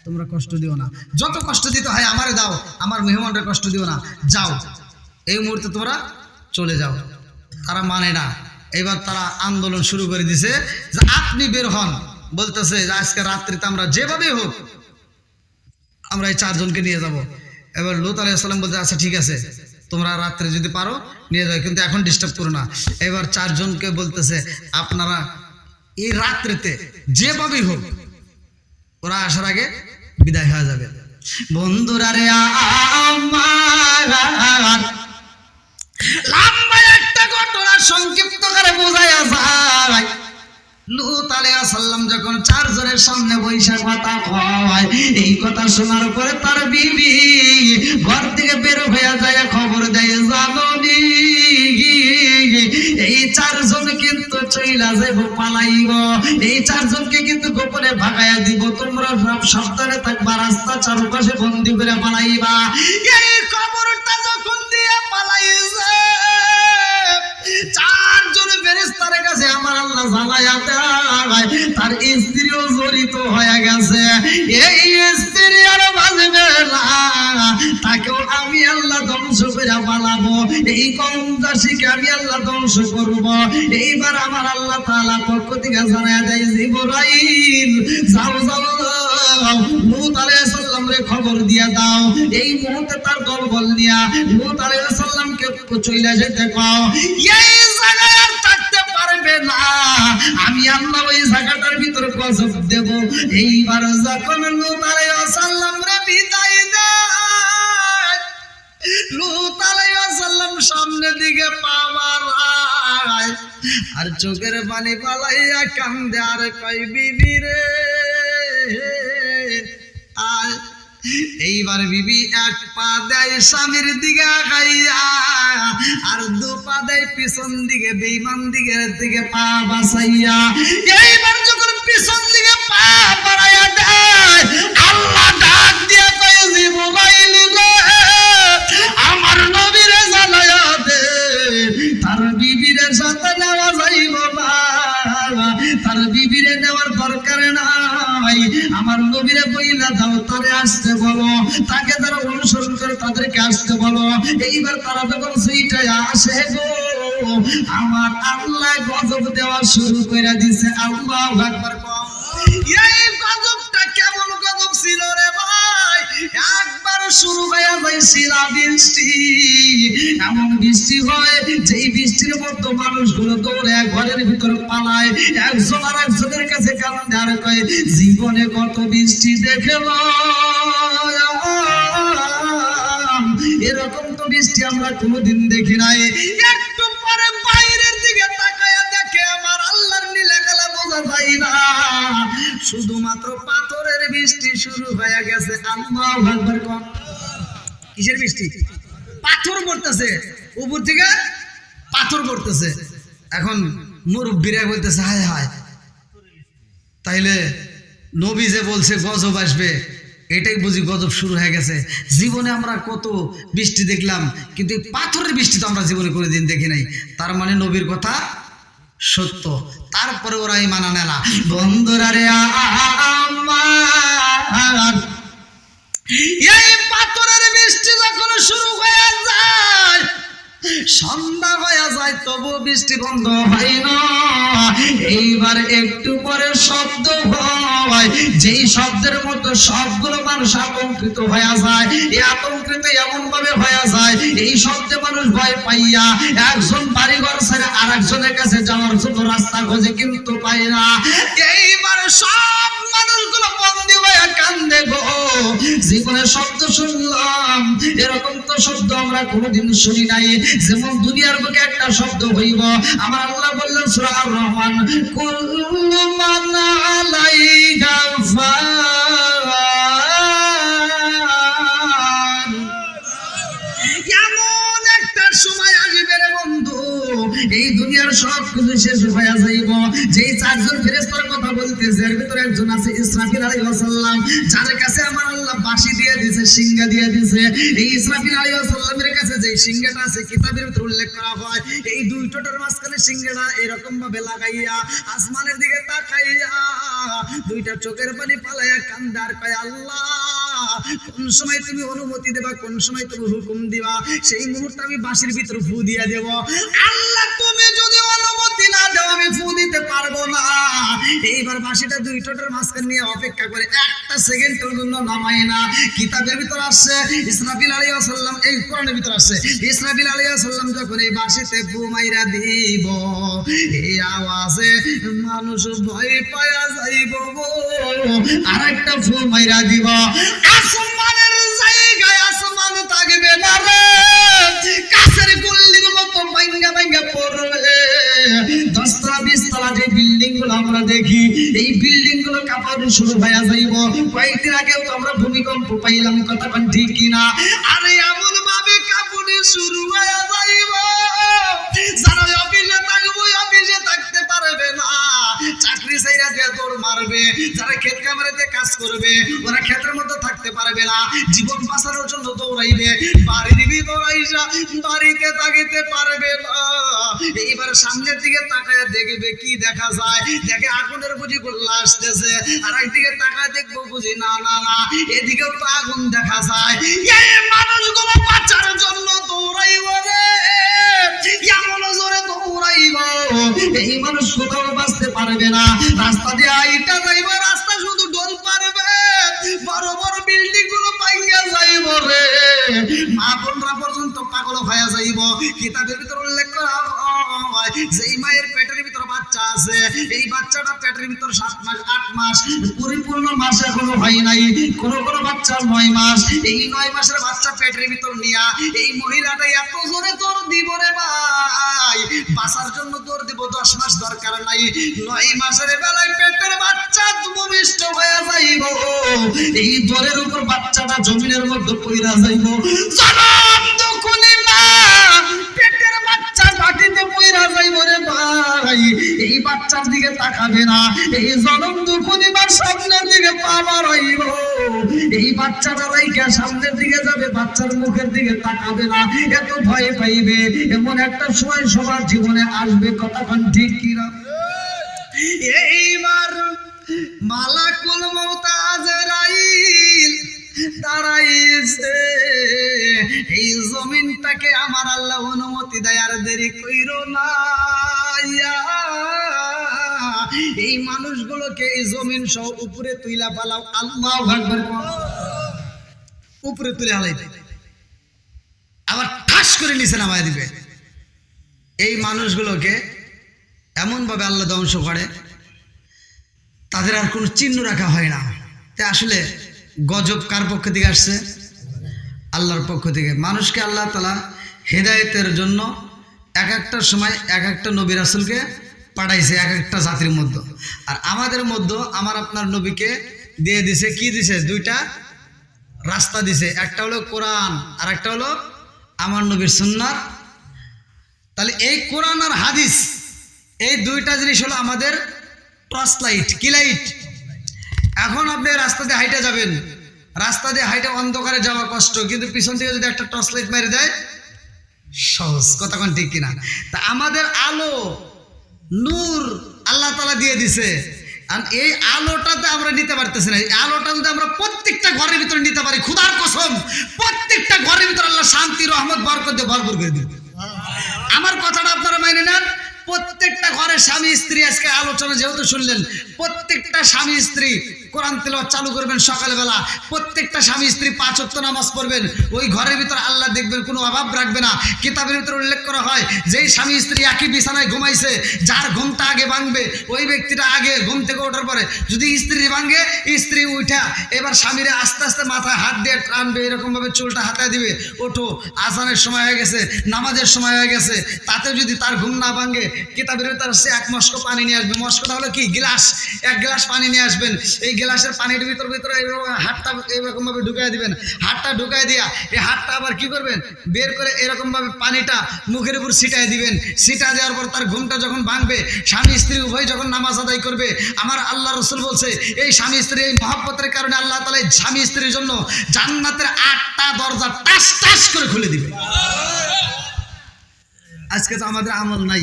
তোমরা কষ্ট দিও না, যত কষ্ট দিতে হয় আমারে দাও, আমার মেহমানরা কষ্ট দিও না, যাও এই মুহূর্তে তোমরা চলে যাও। তারা মানে না, এবার তারা আন্দোলন শুরু করে দিছে যে আপনি বের হন, বলতেছে যে আজকে রাত্রিতে আমরা যেভাবেই হোক আমরা এই 4 জনকে নিয়ে যাব। এবার লূত আলাইহিস সালাম বলতে আচ্ছা ঠিক আছে, তোমরা রাত্রে যদি পারো নিয়ে যাও, কিন্তু এখন ডিস্টার্ব করো না। এবার 4 জনকে বলতেছে আপনারা এই রাত্রিতে যেভাবেই হোক ওরা আসার আগে বিদায় হয়ে যাবে। বন্ধুরা রে আমার লম্বা একটা ঘটনা সংক্ষিপ্ত করে বোঝায়া যায়। লূত আলাইহিস সালাম যখন 4 জনের সামনে বৈশা কথা হয়, এই কথা শোনার পরে তার বিবি ঘর থেকে বের হয়ে যায়, খবর দেয় জাননি এই 4 জন কিন্তু চইলা যাইব, পালাইব, এই 4 জনকে কিন্তু গোপনে ভাগাইয়া দিব, তোমরা সব সাবধানে থাকবা, রাস্তা চারপাশে বন্দি করে পালাইবা। এই খবরটা যখন দিয়ে পালাইছে 4 জন ফেরেশতার কাছে আমার আল্লাহ জানায়া দেয় তার স্ত্রীও জড়িত হয়ে গেছে। এই স্ত্রী আর বাঁচবে না, তাকেও আমি আল্লাহ ধ্বংস করে পালাবো, এই কওম দাসীকে আমি আল্লাহ ধ্বংস করব। এইবার আমার আল্লাহ তাআলা পক্ষ থেকে জানায়া দেয় জিবরাইল যাও যাও লূত আলাইহিস সালামরে খবর দিয়া দাও, এই মুহূর্তে তার দলবল নিয়া লূত আলাইহিস সালামকে চইলা যেতে কও, এই জায়গায় আর থাকতে পারবে না, আমি আল্লাহ ওই জায়গাটার ভিতরে গজব দেব। এইবার যখন লূত আলাইহিস সালামরে বিদায় দেয়, লূত আলাইহিস সালাম সামনের দিকে পা বাড়ায় আর চোখের পানি পালাইয়া কান্দে আর কই বিবি রে আয়। এইবার বিবি 1 পা দেয় স্বামীর দিকে গাইয়া আর 2 পা দেয় পিছন দিকে, বেঈমান দিকে পা বাসাইয়া। এইবার যখন পিছন দিকে পা বাড়াইয়া দেয়, আল্লাহ ডাক দিয়ে কয় জিবরাইল রে আমার নবীরে জানায়া দে তার বিবিরে সাথে নেওয়া যাইব না, তার বিবিরে নেওয়ার দরকার নাই, আমার নবীরে বইলা দাও তারে আসতে বলো, তাকে যারা অনুসরণ করে তাদেরকে আসতে বলো। এইবার তারা যখন সেইটাই আসে গো, আমার আল্লাহ গজব দেওয়া শুরু করে দিছে। আল্লাহু আকবার। এই গজবটা কেমন গজব ছিল রে ভাই, একবার শুরু হয়ে যায় শিলা বৃষ্টি, এমন বৃষ্টি হয় যেই বৃষ্টির মধ্যে মানুষগুলো দৌড়ে ঘরের ভিতরে পালায়, একজন আর একজনের কাছে কান্দে আর কয় জীবনে কত বৃষ্টি দেখলাম, এরকম তো বৃষ্টি আমরা কোনোদিন দেখি নাই। একটু পরে বাইরের দিকে তাকায়া দেখে আমার আল্লাহর নীলা খেলা বোঝা যায় না, শুধুমাত্র পাথরের বৃষ্টি শুরু হয়ে গেছে। আল্লাহু আকবার। কিসের বৃষ্টি? পাথর পড়তেছে, উপর থেকে পাথর পড়তেছে। এখন মুরব্বীরা বলতেছে হায় হায়, তাইলে নবী যে বলছে গজব আসবে, এটাই বুঝি গজব শুরু হয়ে গেছে। জীবনে আমরা কত বৃষ্টি দেখলাম, কিন্তু এই পাথরের বৃষ্টি তো আমরা জীবনে কোনোদিন দেখি নাই, তার মানে নবীর কথা সত্য। তারপরে ওরা ইমান আনে না। বন্ধুরা রে আমার এই পাথরের বৃষ্টি যখন শুরু হয়ে যায়, সন্ধ্যা হয়ে যায়, তবু বৃষ্টি বন্ধ হয় না। এইবার একটু পরে শব্দ হয়, যেই শব্দের মধ্যে সবগুলো মানুষ আতঙ্কিত হয়ে যায়। এই আতঙ্কিত এমন ভাবে হয়ে যায়, এই শব্দে মানুষ ভয় পাইয়া একজন বাড়িঘর ছেড়ে আর একজনের কাছে যাওয়ার জন্য রাস্তা খোঁজে, কিন্তু পায় না। এইবার সব মানুষগুলো বন্দী হয়ে কান্দে গো, জীবনে শব্দ শুনলাম, এরকম তো শব্দ আমরা কোনোদিন শুনি নাই। যেমন দুনিয়ার বুকে একটা শব্দ হইব, আমার আল্লাহ বললেন সূরা আর রহমান, কুল্লু মান আলাইহা ফান। এমন একটা সময় আসবে রে বন্ধু, এই দুনিয়ার সব কিছু শেষ হয়ে যাইব। যেই চারজন ফেরেশতার কথা বলতেছে এর ভিতরে একজন আছে ইসরাফিল আলাইহিস সালাম, যার কাছে আমার আল্লাহ বাঁশি দিয়ে দিয়েছে, সিংহা দিয়ে দিয়েছে। এই ইসরাফিল আলাইহিস সালামের কাছে যে সিংহাটা আছে কিতাবের ভিতরে উল্লেখ করা হয়, এই দুই ঠোঁটের মাঝখানে সিংহাটা এরকম ভাবে লাগাইয়া আসমানের দিকে তাকাইয়া দুইটা চোখের পানি পালাইয়া কান্দার কয় আল্লাহ কোন সময় তুমি অনুমতি দেবা, কোন সময় তুমি হুকুম দিবা, সেই মুহূর্তে আমি বাঁশির ভিতর ফু দিয়ে দেব। আল্লাহ তুমি যদি অনুমতি না দাও আমি ফু দিতে পারবো না। এইবার বাঁশিটা দুই ঠোঁটের মাঝখানে নিয়ে অপেক্ষা করে একটা সেকেন্ডের জন্য নামাই না। কিতাবের ভিতর আসছে ইসরাফিল আলাইহিস সালাম, এই কোরআনের ভিতর আসছে ইসরাফিল আলাইহিস সালাম যখন এই বাঁশিতে ফু মাইরা দিব এই আওয়াজে মানুষ ভয় পায়া যাইব গো। আরেকটা ফু মাইরা দিব, আসমানের জায়গায় আসমান থাকবে না রে, কাছের গল্লির মতো ভাঙ্গা ভাঙ্গা পড়বে। 10তলা 20তলা যে বিল্ডিং গুলো আমরা দেখি এই বিল্ডিং গুলো কাঁপানো শুরু হয়ে যাইব। কয়েকদিন আগেও তো আমরা ভূমিকম্প পাইলাম, কথা কোন ঠিক কিনা? আরে এমন ভাবে কাঁপুনি শুরু হয়ে যাইব যারা অফিসে থাকবো অফিসে থাকতে পারবে না, চাকরি চাইরা দিয়ে দৌড় মারবে, যারা ক্ষেত কামড়াতে কাজ করবে ওরা ক্ষেতের মধ্যে থাকতে পারবে না, জীবন বাঁচানোর জন্য দৌড়াইবে, বাড়ির ভিতর আইসা বাড়িতে থাকিতে পারবে না। এইবার সামনের দিকে তাকায় দেখবে কি দেখা যায়, দেখে আগুনের বুঝি গোল্লা আসতেছে, আর একদিকে তাকায় দেখবো বুঝি না না না এদিকেও তো আগুন দেখা যায়। এই মানুষগুলো বাঁচার জন্য দৌড়াইব রে, এমন জোরে দৌড়াইব এই মানুষ কোথাও বাঁচতে পারবে না। রাস্তা দিয়ে আইটা যাইব, রাস্তা শুধু ডোল পারবে, বড় বড় বিল্ডিং গুলো ভাঙ্গা যাইব রে, মা বোনরা পর্যন্ত পাগল হয়ে যাইব। কিতাবের ভিতর উল্লেখ করা হয় যেই মায়ের পেটের ভিতর বাচ্চা আছে এই বাচ্চাটা পেটের ভিতর 7 মাস 8 মাস পরিপূর্ণ মাস এখনো হয় নাই, কোন কোন বাচ্চা 9 মাস, এই 9 মাসের বাচ্চা পেটের ভিতর নিয়া এই মহিলাটা এত জোরে তোর দিব রে ভাই, বাঁচার জন্য তোর দিব 10 মাস দরকার নাই, 9 মাসের বেলায় পেটের বাচ্চা ভূমিষ্ঠ হয়ে যাইব, এই দরের উপর বাচ্চাটা জমিনের মধ্যে পইরা যাইব। জনম দুখুনি মা পেটের বাচ্চা মাটিতে পইরা যাইব রে ভাই, এই বাচ্চার দিকে তাকাবে না, এই জনম দুখুনি মার সামনের দিকে পা বাড়াইব, এই বাচ্চাটা রাইকা সামনের দিকে যাবে, বাচ্চার মুখের দিকে তাকাবে না, এত ভয় পাইবে। এমন একটা সময় সবার জীবনে আসবে, কথা কোন ঠিক কিনা? এইবার মালাকুল মউত আজরাইল দাঁড়াইছে, এই জমিনটাকে আমার আল্লাহ অনুমতি দেয় আর দেরি কইরো না, এই মানুষগুলোকে এই জমিন সহ উপরে তুইলা পালাও, আল্লাহু আকবার, উপরে তুলে হালাইতে আবার ঠাস করে নিচে নামায় দিবে। এই মানুষগুলোকে এমন ভাবে আল্লাহ ধ্বংস করে তাদের আর কোনো চিহ্ন রাখা হয় না। তাই আসলে গজব কার পক্ষ থেকে আসছে? আল্লাহর পক্ষ থেকে। মানুষকে আল্লাহ তাআলা হেদায়েতের জন্য এক একটা সময় এক একটা নবী রাসূলকে পাঠাইছে এক একটা জাতির মধ্যে, আর আমাদের মধ্যে আমার আপনার নবীকে দিয়ে দিছে কি দিছে? 2টা রাস্তা দিছে, একটা হলো কোরআন আর একটা হলো আমার নবীর সুন্নাত। তাহলে এই কোরআন আর হাদিস এই 2টা জিনিস হলো আমাদের টর্চ লাইট, কি লাইট? এখন আপনি রাস্তা দিয়ে হাইটে যাবেন, রাস্তা দিয়ে হাইটে অন্ধকারে যাওয়া কষ্ট, কিন্তু পিছন থেকে যদি একটা টর্চ লাইট মেরে দেয় সহজ, কথা কোন ঠিক কিনা? তা আমাদের আলো নূর আল্লাহ তাআলা দিয়ে দিছে, আর এই আলোটাতে আমরা নিতে পারতেছি না। এই আলোটা যদি আমরা প্রত্যেকটা ঘরের ভিতরে নিতে পারি, খোদার কসম প্রত্যেকটা ঘরের ভিতরে আল্লাহ শান্তি রহমত বরকত দিয়ে ভরপুর করে দিবে। আমার কথাটা আপনারা মেনে নেন। প্রত্যেকটা ঘরে স্বামী স্ত্রী, আজকে আলোচনা যেহেতু শুনলেন, প্রত্যেকটা স্বামী স্ত্রী কোরআন তেলাওয়াত চালু করবেন সকালবেলা, প্রত্যেকটা স্বামী স্ত্রী 5 ওয়াক্ত নামাজ পড়বেন, ওই ঘরের ভিতর আল্লাহ দেখবেন কোনো অভাব রাখবে না। কিতাবের ভিতরে উল্লেখ করা হয় যেই স্বামী স্ত্রী একই বিছানায় ঘুমাইছে, যার ঘুমটা আগে ভাঙবে ওই ব্যক্তিটা আগে ঘুম থেকে ওঠার পরে যদি স্ত্রী ভাঙে, স্ত্রী উঠা এবার স্বামীরে আস্তে আস্তে মাথায় হাত দিয়ে টানবে, এরকম ভাবে চুলটা হাতায় দিবে, ওঠো আজানের সময় হয়ে গেছে, নামাজের সময় হয়ে গেছে, তাতে যদি তার ঘুম না ভাঙে কিতাবের ভিতরে আসছে এক মস্ক পানি নিয়ে আসবে। মস্কটা হলো কি? গ্লাস। এক গ্লাস পানি নিয়ে আসবেন। এই গ্লাসের পানির ভিতরে হাতটা এরকম ভাবে ঢুকাই দিবেন। হাতটা ঢুকাই দিয়া এই হাতটা আবার কি করবেন? বের করে এরকম ভাবে পানিটা মুখের উপর ছিটাই দিবেন। ছিটা দেওয়ার পর তার ঘুমটা যখন ভাঙবে, স্বামী স্ত্রী উভয় যখন নামাজ আদায় করবে, আমার আল্লাহ রসুল বলছে এই স্বামী স্ত্রী এই মহব্বতের কারণে আল্লাহ তাআলা স্বামী স্ত্রীর জন্য জান্নাতের 8টা দরজা টাস টাস করে খুলে দিবে। আজকে তো আমাদের আমল নাই।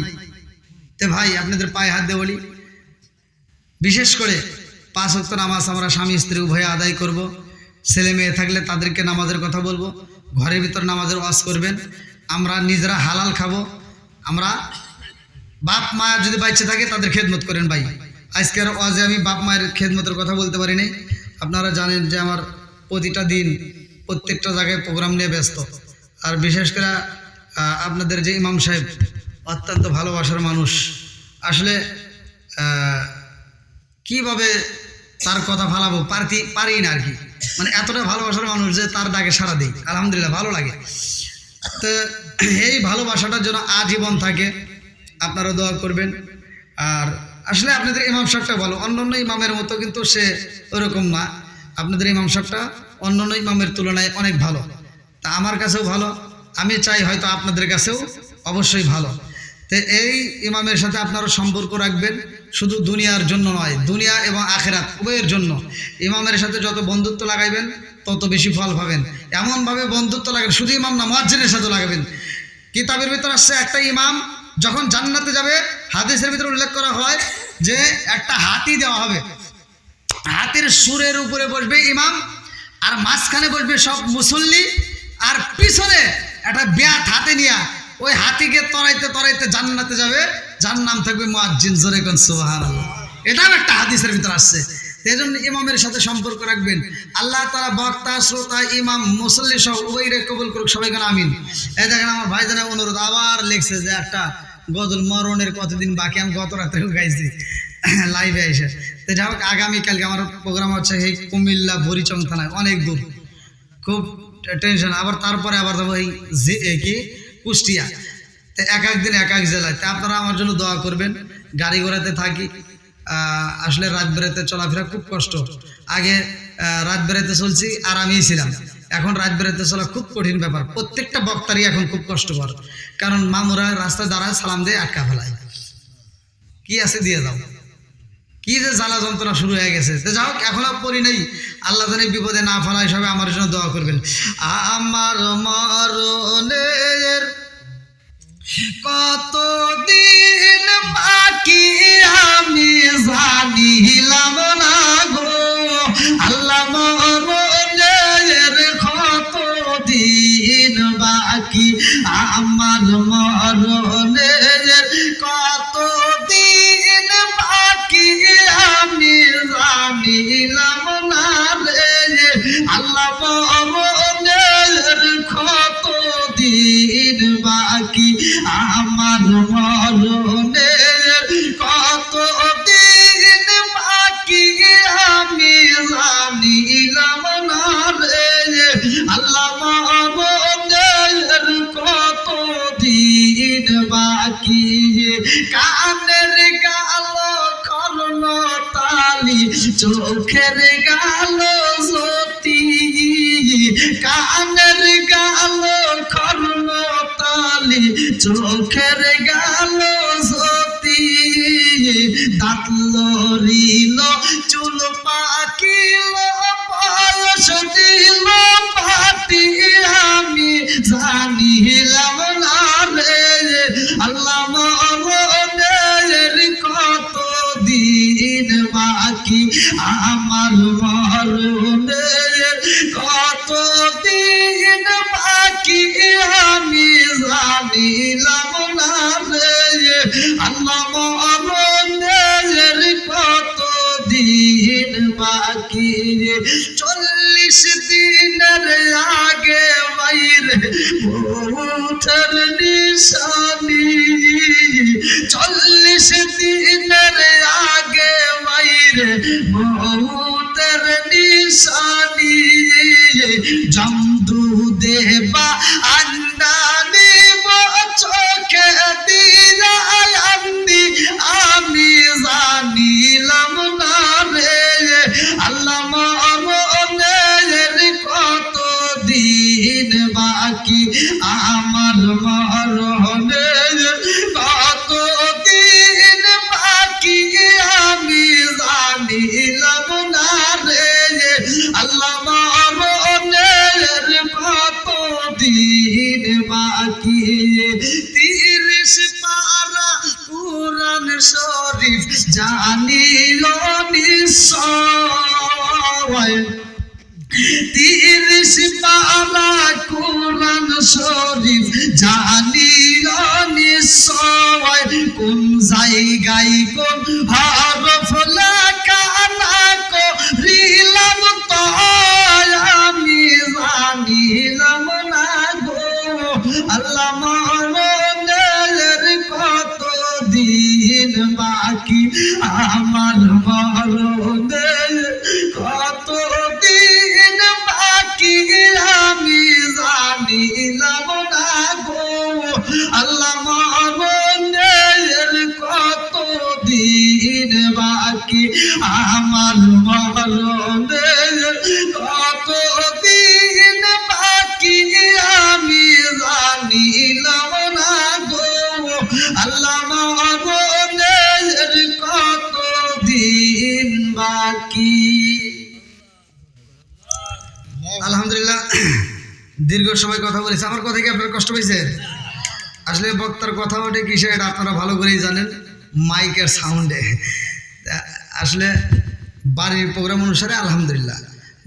তে ভাই আপনাদের পায়ে হাত দিয়ে বলি, বিশেষ করে 5 ওয়াক্ত নামাজ আমরা স্বামী স্ত্রী উভয়ে আদায় করব। ছেলে মেয়ে থাকলে তাদেরকে নামাজের কথা বলবো, ঘরের ভিতর নামাজের ওয়াজ করবেন। আমরা নিজেরা হালাল খাবো। আমরা বাপ মা যদি বাচ্চা থাকে তাদের খেদমত করেন। ভাই আজকের ওয়াজে আমি বাপ মায়ের খেদমতের কথা বলতে পারি নাই। আপনারা জানেন যে আমার প্রতিটা দিন প্রত্যেকটা জায়গায় প্রোগ্রাম নিয়ে ব্যস্ত। আর বিশেষ করে আপনাদের যে ইমাম সাহেব অত্যন্ত ভালোবাসার মানুষ। আসলে কিভাবে তার কথা ফালাবো পারি না আর কি। মানে এতটা ভালোবাসার মানুষ যে তার ডাকে সাড়া দিই, আলহামদুলিল্লাহ ভালো লাগে। তো এই ভালোবাসাটার জন্য আজীবন থাকে, আপনারা দোয়া করবেন। আর আসলে আপনাদের ইমাম সাহেবটা ভালো, অন্যান্য ইমামের মতো কিন্তু সে ওরকম না। আপনাদের ইমাম সাহেবটা অন্যান্য ইমামের তুলনায় অনেক ভালো। তা আমার কাছেও ভালো, আমি চাই হয়তো আপনাদের কাছেও অবশ্যই ভালো। তো এই ইমামের সাথে আপনারা সম্পর্ক রাখবেন, শুধু দুনিয়ার জন্য নয়, দুনিয়া এবং আখিরাত উভয়ের জন্য। ইমামের সাথে যত বন্ধুত্ব লাগাইবেন তত বেশি ফল পাবেন। এমনভাবে বন্ধুত্ব লাগাবেন, শুধু ইমাম না মুয়াজ্জিনের সাথে লাগাবেন। কিতাবের ভিতর আসছে একটা ইমাম যখন জান্নাতে যাবে, হাদিসের ভিতরে উল্লেখ করা হয় যে একটা হাতি দেওয়া হবে। হাতির সুরের উপরে বসবে ইমাম, আর মাঝখানে বসবে সব মুসল্লি, আর পিছনে একটা ব্যাট হাতে নিয়ে ওই হাতিকে তরাইতে তরাইতে জান্নাতে যাবে, যার নাম থাকবে মুয়াজ্জিন। জোরে কোন সুবহানাল্লাহ। এটাও একটা হাদিসের ভিতর আসছে। এই জন্য ইমামের সাথে সম্পর্ক রাখবেন। আল্লাহ তাআলা বক্তা, শ্রোতা, ইমাম, মুসল্লি সব উভয়রে কবুল করুক, সবাই কেন আমিন। এই দেখেন আমার ভাইজানের অনুরোধ আবার লিখছে যে একটা গজল মরণের কতদিন বাকি, আমি গত রাত্রেও গাইছি লাইভে এসে। তো যাই হোক, আগামীকালকে আমার প্রোগ্রাম হচ্ছে এই কুমিল্লা বরিচং থানায়, অনেক দূর, খুব টেনশন। আবার তারপরে আবার যাবো এই কি কুষ্টিয়া। তো এক দিন এক এক জেলায়। তা আপনারা আমার জন্য দোয়া করবেন। গাড়ি ঘোড়াতে থাকি, আসলে রাত বেড়াতে চলাফেরা খুব কষ্ট। আগে রাত বেড়াতে চলছি আর আমিই ছিলাম, এখন রাত বেড়াতে চলা খুব কঠিন ব্যাপার। প্রত্যেকটা বক্তারই এখন খুব কষ্টকর, কারণ মামুরা রাস্তায় দাঁড়ায় সালাম দিয়ে আটকা ফেলায়, কি আছে দিয়ে যাও, কি যে জ্বালা যন্ত্রণা শুরু হয়ে গেছে। তো যাই হোক, এখনো পড়ি নাই, আল্লাহ জানি বিপদে না ফেলায়। সবাই আমার জন্য দোয়া করবেন। আমার মরণের কতদিন বাকি আমি জানিলাম না গো আল্লাহ, মরণের কতদিন বাকি আমার মরণের কতদিন বাকি আমি জানিলাম না রে আল্লাহ, মরণের কতদিন বাকি আমার মরণের কতদিন বাকি আমি জানিলাম না রে আল্লাহ, মরণের কতদিন বাকি। কানের গালো কর্ণ তালি, চোখের গালো জ্যোতি, কানের গালো কর্ণ তালি, চোখের গালো জ্যোতি, দাঁত লড়িল চুল পাকিল বয়স দিল পাটি আমি জানিলাম না রে আল্লাহ, মরণের কতদিন বাকি আমার মরণের কতদিন বাকি আমি জানিলাম না রে আল্লাহ, মরণের কতদিন বাকি। 40 দিনের আগে বাইরে উঠার নিশানি, 40 দিনের আগে বাইরে মৌতের নিশানি, জমদু দেবা আন্দানি চোখে দিয়া বাকি আমার মরণে কত দিন বাকি আমি জানিলাম না রে আল্লাহ মরণের কত দিন বাকি 30 পারা কুরআন শরীফ জানিল নিশ্চয় 30 পারা কুরআন শরীফ জানিল নিশ্চয় কোন জায়গায় কোন হরফ লেখা না করিলাম তো আমি জানিলাম না গো আল্লাহ মরণের কত দিন বাকি আমার মরণের কত দিন বাকি আমি জানিলাম না গো আল্লাহ মরণের কত দিন বাকি আমার মরণের কত দিন বাকি আমি জানিলাম না গো আল্লাহ মরণের কত দিন বাকি। আলহামদুলিল্লাহ, দীর্ঘ সময় কথা বলেছি। আমার কথা কি আপনার কষ্ট পেয়েছে? আসলে বক্তার কথা ওঠে কিসে এটা আপনারা ভালো করেই জানেন, মাইকের সাউন্ডে। আসলে বাড়ির প্রোগ্রাম অনুসারে আলহামদুলিল্লাহ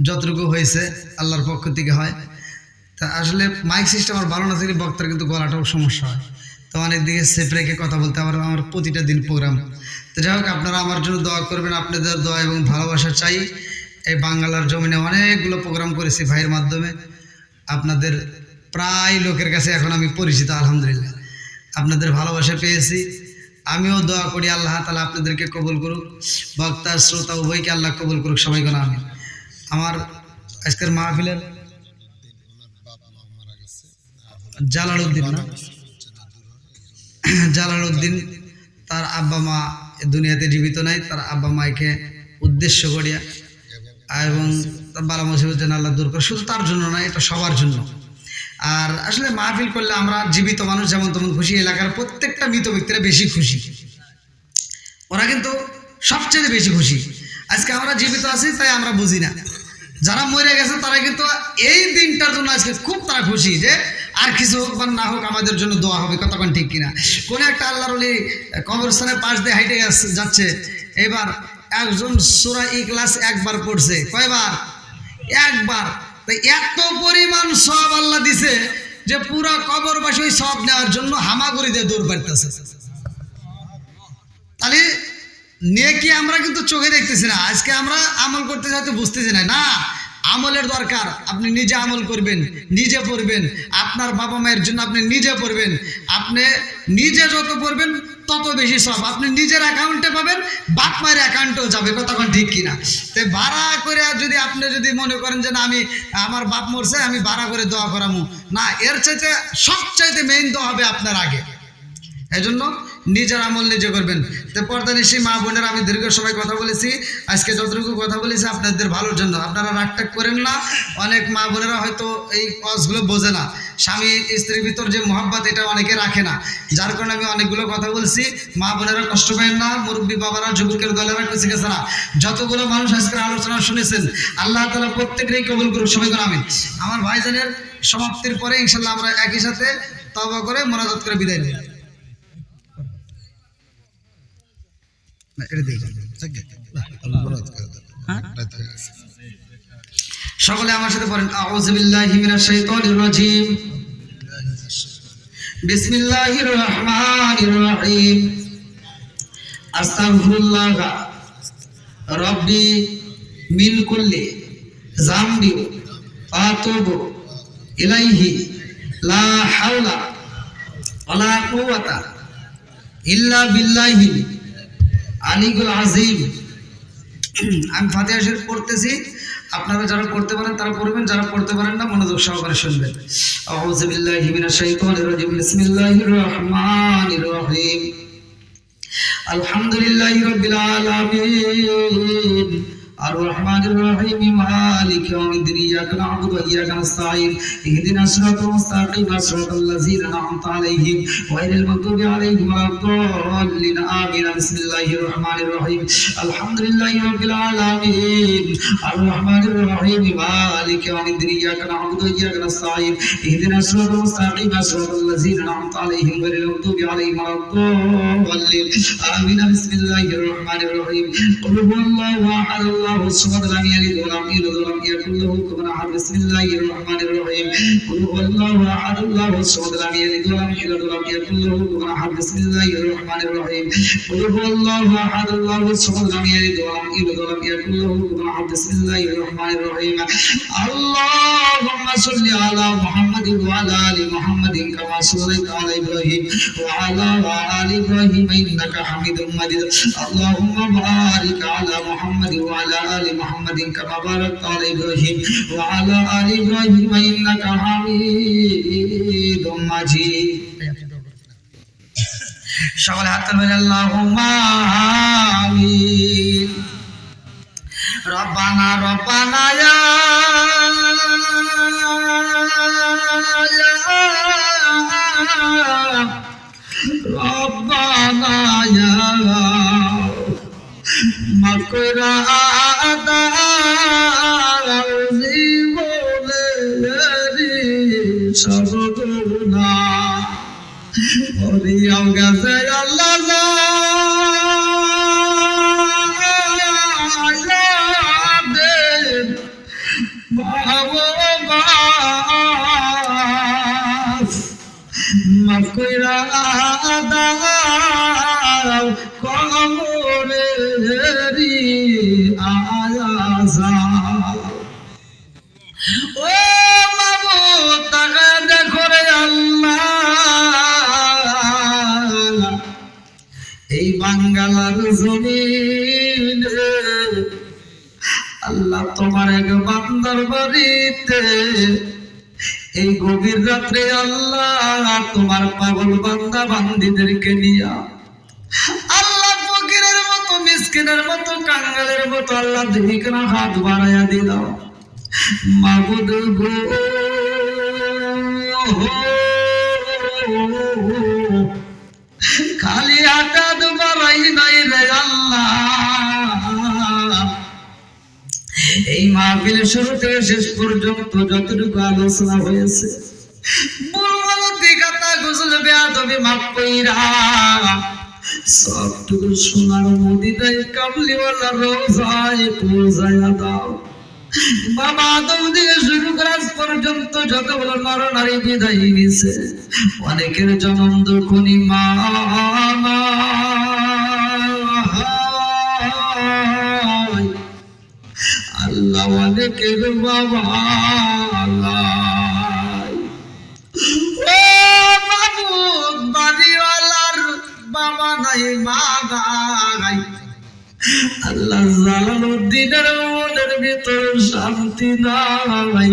যতটুকু হয়েছে আল্লাহর পক্ষ থেকে হয়। তা আসলে মাইক সিস্টেম আমার ভালো না থাকলে বক্তার কিন্তু গলাটাও সমস্যা হয়, তো অনেক দিকে সেফ রেখে কথা বলতে আমার প্রতিটা দিন প্রোগ্রাম। তো যাই হোক, আপনারা আমার জন্য দোয়া করবেন, আপনাদের দোয়া এবং ভালোবাসা চাই। এই বাংলার জমিনে অনেকগুলো প্রোগ্রাম করেছি ভাইয়ের মাধ্যমে, আপনাদের প্রায় লোকের কাছে এখন আমি পরিচিত আলহামদুলিল্লাহ। আপনাদের ভালোবাসা পেয়েছি, আমিও দোয়া করি আল্লাহ তাআলা আপনাদেরকে কবুল করুক, বক্তা শ্রোতা উভয়কে আল্লাহ কবুল করুক, সবাইকে আমি। আমার আজকের মাহফিলের জালালউদ্দিন তার আব্বা মা দুনিয়াতে জীবিত নাই, তার আব্বা মাকে উদ্দেশ্য করিয়া এবং তার বালা মুসিবত যেন আল্লাহ দূর করে, শুধু তার জন্য নয়, এটা সবার জন্য। আর আসলে মাহফিল করলে আমরা জীবিত মানুষ যেমন তেমন খুশি, এলাকার প্রত্যেকটা মৃত ব্যক্তিরা বেশি খুশি, ওরা কিন্তু সবচেয়ে বেশি খুশি। আজকে আমরা জীবিত আছি তাই আমরা বুঝি না, যারা মরে গেছে তারা কিন্তু এই দিনটার জন্য আজকে খুব তারা খুশি যে আর কিছু হোক বা না হোক আমাদের জন্য দোয়া হবে, কতক্ষণ ঠিক কিনা। কোন একটা আল্লাহর ওলি কবরস্থানের পাশ দিয়ে হাইটে যাচ্ছে, এবার একজন সূরা ইখলাস একবার পড়ছে, কয়বার? একবার। তাই এত পরিমাণ সওয়াব আল্লাহ দিছে যে পুরো কবরবাসী ওই সওয়াব নেওয়ার জন্য হামাগুড়ি দিয়ে দৌড় পাইতেছে। তাহলে নেকি আমরা কিন্তু চোখে দেখতেছি না, আজকে আমরা আমল করতে যাইতে বুঝতেছি না। না, আমলের দরকার। আপনি নিজে আমল করবেন, নিজে পড়বেন, আপনার বাবা মায়ের জন্য আপনি নিজে পড়বেন। আপনি নিজে যত পড়বেন তত বেশি সব আপনি নিজের অ্যাকাউন্টে পাবেন, বাপ মায়ের অ্যাকাউন্টেও যাবে, কতক্ষণ ঠিক কিনা। তো ভাড়া করে যদি আপনি যদি মনে করেন যে না আমি আমার বাপ মরছে আমি ভাড়া করে দোয়া করামু, না, এর চাইতে সবচাইতে মেইন দোয়া হবে আপনার আগে। এই জন্য নিজের আমল নিজে করবেন। তো পর্দানিশী মা বোনের আমি দীর্ঘ সময় কথা বলেছি, আজকে যতটুকু কথা বলেছি আপনাদের ভালোর জন্য, আপনারা রাগটাগ করেন না। অনেক মা বোনেরা হয়তো এই কাজগুলো বোঝে না, স্বামী স্ত্রীর ভিতর যে মহব্বত এটা অনেকে রাখে না, যার কারণে আমি অনেকগুলো কথা বলছি। মা বোনেরা কষ্ট পাবেন না, মুরব্বী বাবারা যুবকের দলেরা কিছু গেছে না, যতগুলো মানুষ আজকের আলোচনা শুনেছেন আল্লাহ তাআলা প্রত্যেকেরই কবুল করুক, সবাই করে আমিন। আমার ভাইজানের সমাপ্তির পরে ইনশাল্লাহ আমরা একই সাথে তওবা করে মোনাজাত করে বিদায় নিই। সকলে আমার সাথে পড়েন, আউযু বিল্লাহি মিনাশ শাইতানির রাজীম, বিসমিল্লাহির রহমানির রহিম, আস্তাগফিরুল্লাহ রাব্বি মিন কুল্লি যামবি ওয়া আতুবু ইলাইহি লা হাওলা ওয়ালা কুওয়াতা ইল্লা বিল্লাহি আলিকুল আজিম। আমি ফাতিহা শরীফ পড়তেছি, আপনারা যারা পড়তে পারেন তারা পড়বেন, যারা পড়তে পারেন না মনোযোগ সহকারে শুনবেন। আউযু বিল্লাহি মিনাশ শাইতানির রাজীম, বিসমিল্লাহির রহমানির রহিম, আলহামদুলিল্লাহি রাব্বিল আলামিন, الرحمن الرحيم مالك يوم الدين إياك نعبد وإياك نستعين اهدنا الصراط المستقيم صراط الذين أنعمت عليهم غير المغضوب عليهم ولا الضالين آمين بسم الله الرحمن الرحيم الحمد لله رب العالمين الرحمن الرحيم مالك يوم الدين إياك نعبد وإياك نستعين اهدنا الصراط المستقيم صراط الذين أنعمت عليهم غير المغضوب عليهم ولا الضالين آمين بسم الله الرحمن الرحيم قل هو الله أحد الله الصمد لم يلد ولم يولد ولم يكن له كفوا أحد بسم الله الرحمن الرحيم قل هو الله أحد الله الصمد لم يلد ولم يولد ولم يكن له كفوا أحد بسم الله الرحمن الرحيم قل هو الله أحد الله الصمد لم يلد ولم يولد ولم يكن له كفوا أحد بسم الله الرحمن الرحيم اللهم صل على محمد وعلى آل محمد كما صليت على إبراهيم وعلى آل إبراهيم إنك حميد مجيد اللهم بارك على محمد وعلى آل محمد كما باركت على إبراهيم وعلى آل إبراهيم إنك حميد مجيد সকলে হাত তুলবেন আল্লাহুম্মা আমিন রব্বানা রব্বানা ইয়া রব্বানা ইয়া মাফ কইরা দাও জীবনের সব গুনাহ হরিয়াও গেছে আল্লাহ যাদের মাফ কইরা দাও কবরেরি আযাব ও মাবুদ তাকা দেখো রে আল্লাহ এই বাঙ্গালার জমিনে আল্লাহ তোমার এক বান্দার বাড়িতে এই গভীর রাত্রে আল্লাহ তোমার পাগল বান্দা বান্দীদেরকে নিয়া আল্লাহ ফকিরের মতো মিসকিনের মতো কাঙ্গালের মতো আল্লাহ দিকে হাত বাড়াইয়া দিল মাবুদ গো খালি হাত বাড়াই নাই রে আল্লাহ এই মাহফিল শুরু থেকে শেষ পর্যন্ত যতটুকু আলোচনা হয়েছে বলবলতি কথা গুজল বেয়াদবি মাফ কইরা সবটুকু সোনার মদিনায় কামলিওয়ালা রোজায় পৌঁছায়া দাও বাবা আদম থেকে শুরু করা পর্যন্ত যতগুলো নর নারী বিদায় নিছে অনেকের জনম দুঃখনি মা আল্লাহ অনেকের বাবা বাড়িওয়ালার বাবা নাই মা নাই আল্লাহ জালালউদ্দিনের মনের ভিতর শান্তি নাই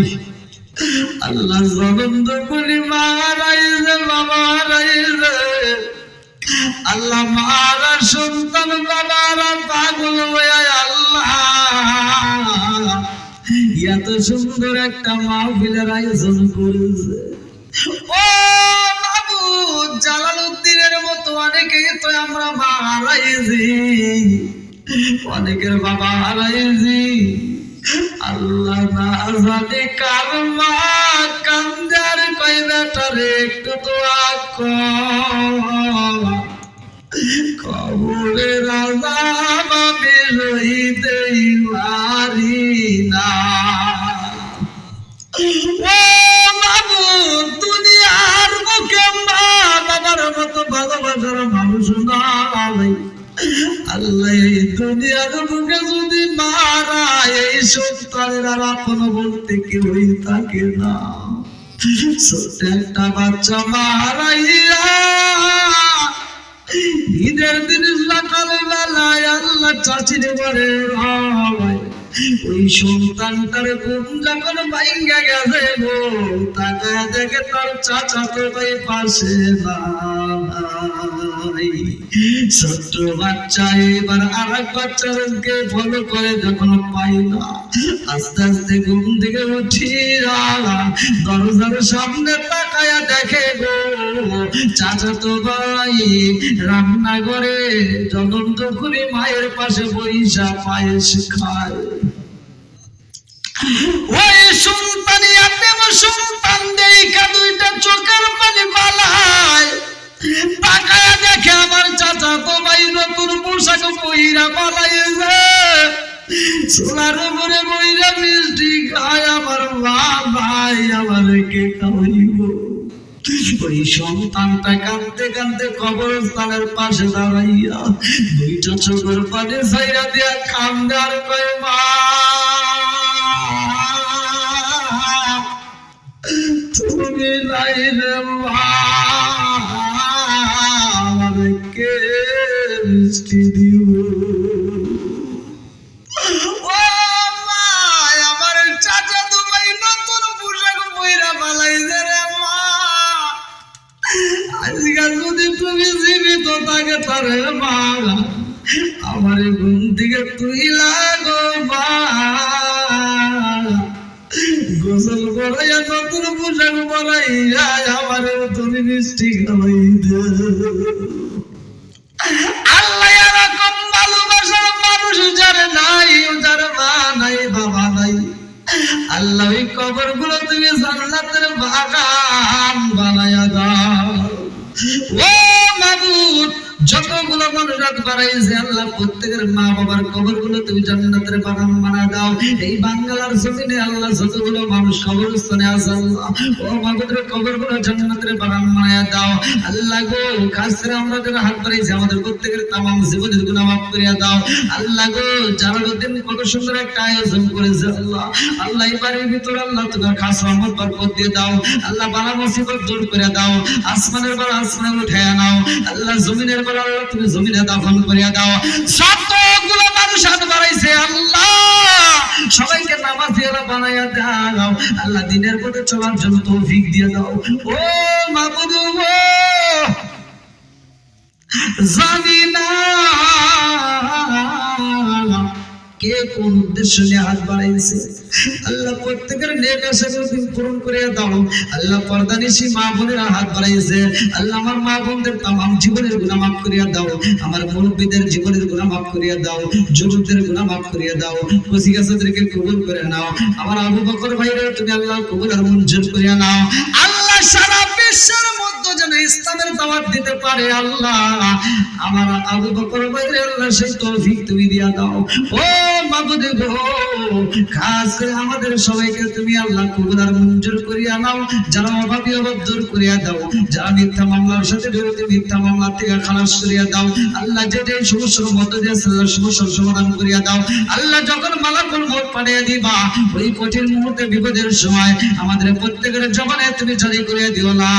আল্লাহ জনন্দ করি মারাইছে বাবা হারাইছে আল্লাহ মারা সন্তান বাবারা পাগল হয়ে আল্লাহ এত সুন্দর একটা মাহফিলের আয়োজন করেছে ও বাবু জালালউদ্দিনের মতো অনেকে তো আমরা মা হারাইছি অনেকের বাবা হারাইছি আল্লাহ না জানে কার মা কান্দার কই বেটারে একটু তো কবরে রাজা আমি রইতেই পারি না ও বাবু দুনিয়ার মুখে মা বাবার মতো ভালোবাসার মানুষ নাই আল্লাহ এই দুনিয়ার মুখে যদি মারা এই সন্তানের আর আপন বলতে কেউই থাকে না ছোট একটা বাচ্চা মারাইয়া ঈদের দিন সকাল বেলায় আল্লাহ চাচির ঘরে ওই সন্তানটার ঘুম যখন ভাঙ্গা গেছে গো, তাকায় দেখে তার চাচাতো ভাই পাশে নাই। ছোট্ট বাচ্চা এবার আর এক বাচ্চাকে ফলো করে যখন পাই না, আস্তে আস্তে ঘুম থেকে উঠিয়া দরজার সামনে তাকায়া দেখে গো, চাচাতো ভাই রান্নাঘরে জ্বলন্ত করে মায়ের পাশে বইসা পায়েস খায়। ওই সন্তানি আপনি আমার সন্তান দেখা দুইটা চোখের পানি পালায়, তাকায়া দেখে আমার চাচাতো ভাই নতুন পোশাক পইরা পালাইছে, সোনার উপরে বইরা মিষ্টি খায়। আমার মা ভাই আমার কে খাওয়াইব? ওই সন্তানটা কাঁদতে কাঁদতে কবরস্থানের পাশে দাঁড়াইয়া দুইটা চোখের পানি ছাইরা দিয়া কান্দে আর কয়, মা তুমি নাই রে মা, আমাকে মিষ্টি দিও। ও মা, আমার চাচাতো ভাই নতুন পোশাক পইরা পালাইছে রে মা, আজকাল যদি তুমি জীবিত থাকে তারে মা আমার ঘুম থেকে তুই লাগো মা, গোসল করাইয়া নতুন পোশাক পরাইয়া আমার তুমি মিষ্টি খাওয়াই দে। আল্লাহ এরকম ভালোবাসার মানুষ যার নাই, যার মা নাই বাবা নাই, আল্লাহ ওই কবর গুলো তুমি জান্নাতের বাগান বানায়া দাও। ও মাবুদ, যতগুলো মানুষ রাত বাড়াইছে আল্লাহ প্রত্যেকের মা বাবার কবর গুলো তুমি জান্নাতের বাগান বানায় দাও। এই বাংলার জমিনে আল্লাহ যতগুলো মানুষ কবরস্থানে আছে আল্লাহ, ও মাবুদের কবর গুলো জান্নাতের বাগান বানায় দাও। আল্লাহ গো, খাস করে আমরা যারা হাত বাড়াইছি আমাদের প্রত্যেকের তামাম জীবনের গুনাহ মাফ করিয়া দাও। আল্লাহ গো, জালালউদ্দিন কত সুন্দর একটা আয়োজন করেছে আল্লাহ, আল্লাহ এই বাড়ির ভিতর আল্লাহ তোমার খাস রহমত বরকত দিয়ে দাও। আল্লাহ বালা মুসিবত দূর করে দাও, আসমানের বালা আসমানে উঠাইয়া নাও। আল্লাহ জমিনের বালা আল্লাহ তুমি জমিনে দাফন করিয়া দাও। যতগুলো মানুষ হাত বাড়াইছে আল্লাহ সবাইকে নামাজিয়ালা বানাইয়া দাও। আল্লাহ দিনের পথে চলার জন্য তৌফিক দিয়ে দাও। ও মাবুদ গো, জানি না কে কোন উদ্দেশ্য নিয়ে হাত বাড়াইছে, আল্লাহ প্রত্যেকের নেক আশাগুলো তুমি পূরণ করিয়া দাও। আল্লাহ পর্দানিশী মা বোনেরা হাত বাড়াইছে, আল্লাহ আমার মা বোনদের তামাম জীবনের গুনাহ মাফ করিয়া দাও, আমার মুরব্বিদের জীবনের গুনাহ মাফ করিয়া দাও, যুবকদের গুনাহ মাফ করিয়া দাও, কচিকাচাদেরকে কবুল করে নাও। আমার আবু বকর ভাইরা তুমি আল্লাহ কবুল আর মঞ্জুর করিয়া নাও। আল্লাহ সারা বিশ্বের মধ্যে যেন ইসলামের দাওয়াত দিতে পারে আল্লাহ, আমার আবু বকর ভাইরা আল্লাহ সেই তৌফিক তুমি দিয়া দাও। ও মাবুদ গো, খাস করে আমাদের সবাইকে তুমি আল্লাহ কবুল আর মঞ্জুর করিয়া নাও। যারা অভাবী অভাব দূর করিয়া দাও, যারা মিথ্যা মামলার সাথে জড়িত মিথ্যা মামলা থেকে খালাস করিয়া দাও। আল্লাহ যে যে সমস্যার মধ্যে দিয়ে আল্লাহ সমস্যার সমাধান করিয়া দাও। আল্লাহ যখন মালাকুল মউত পাঠিয়ে দিবা ওই কঠিন মুহূর্তে বিপদের সময় আমাদের প্রত্যেকের জবানে তুমি জারি করিয়া দিও লা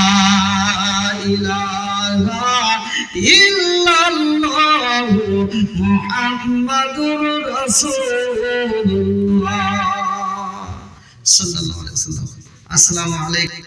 ইলাহা ইল্লাল্লাহু মুহাম্মাদুর রাসূলুল্লাহ সাল্লাল্লাহু আলাইহি ওয়াসাল্লাম। আসসালামু আলাইকুম।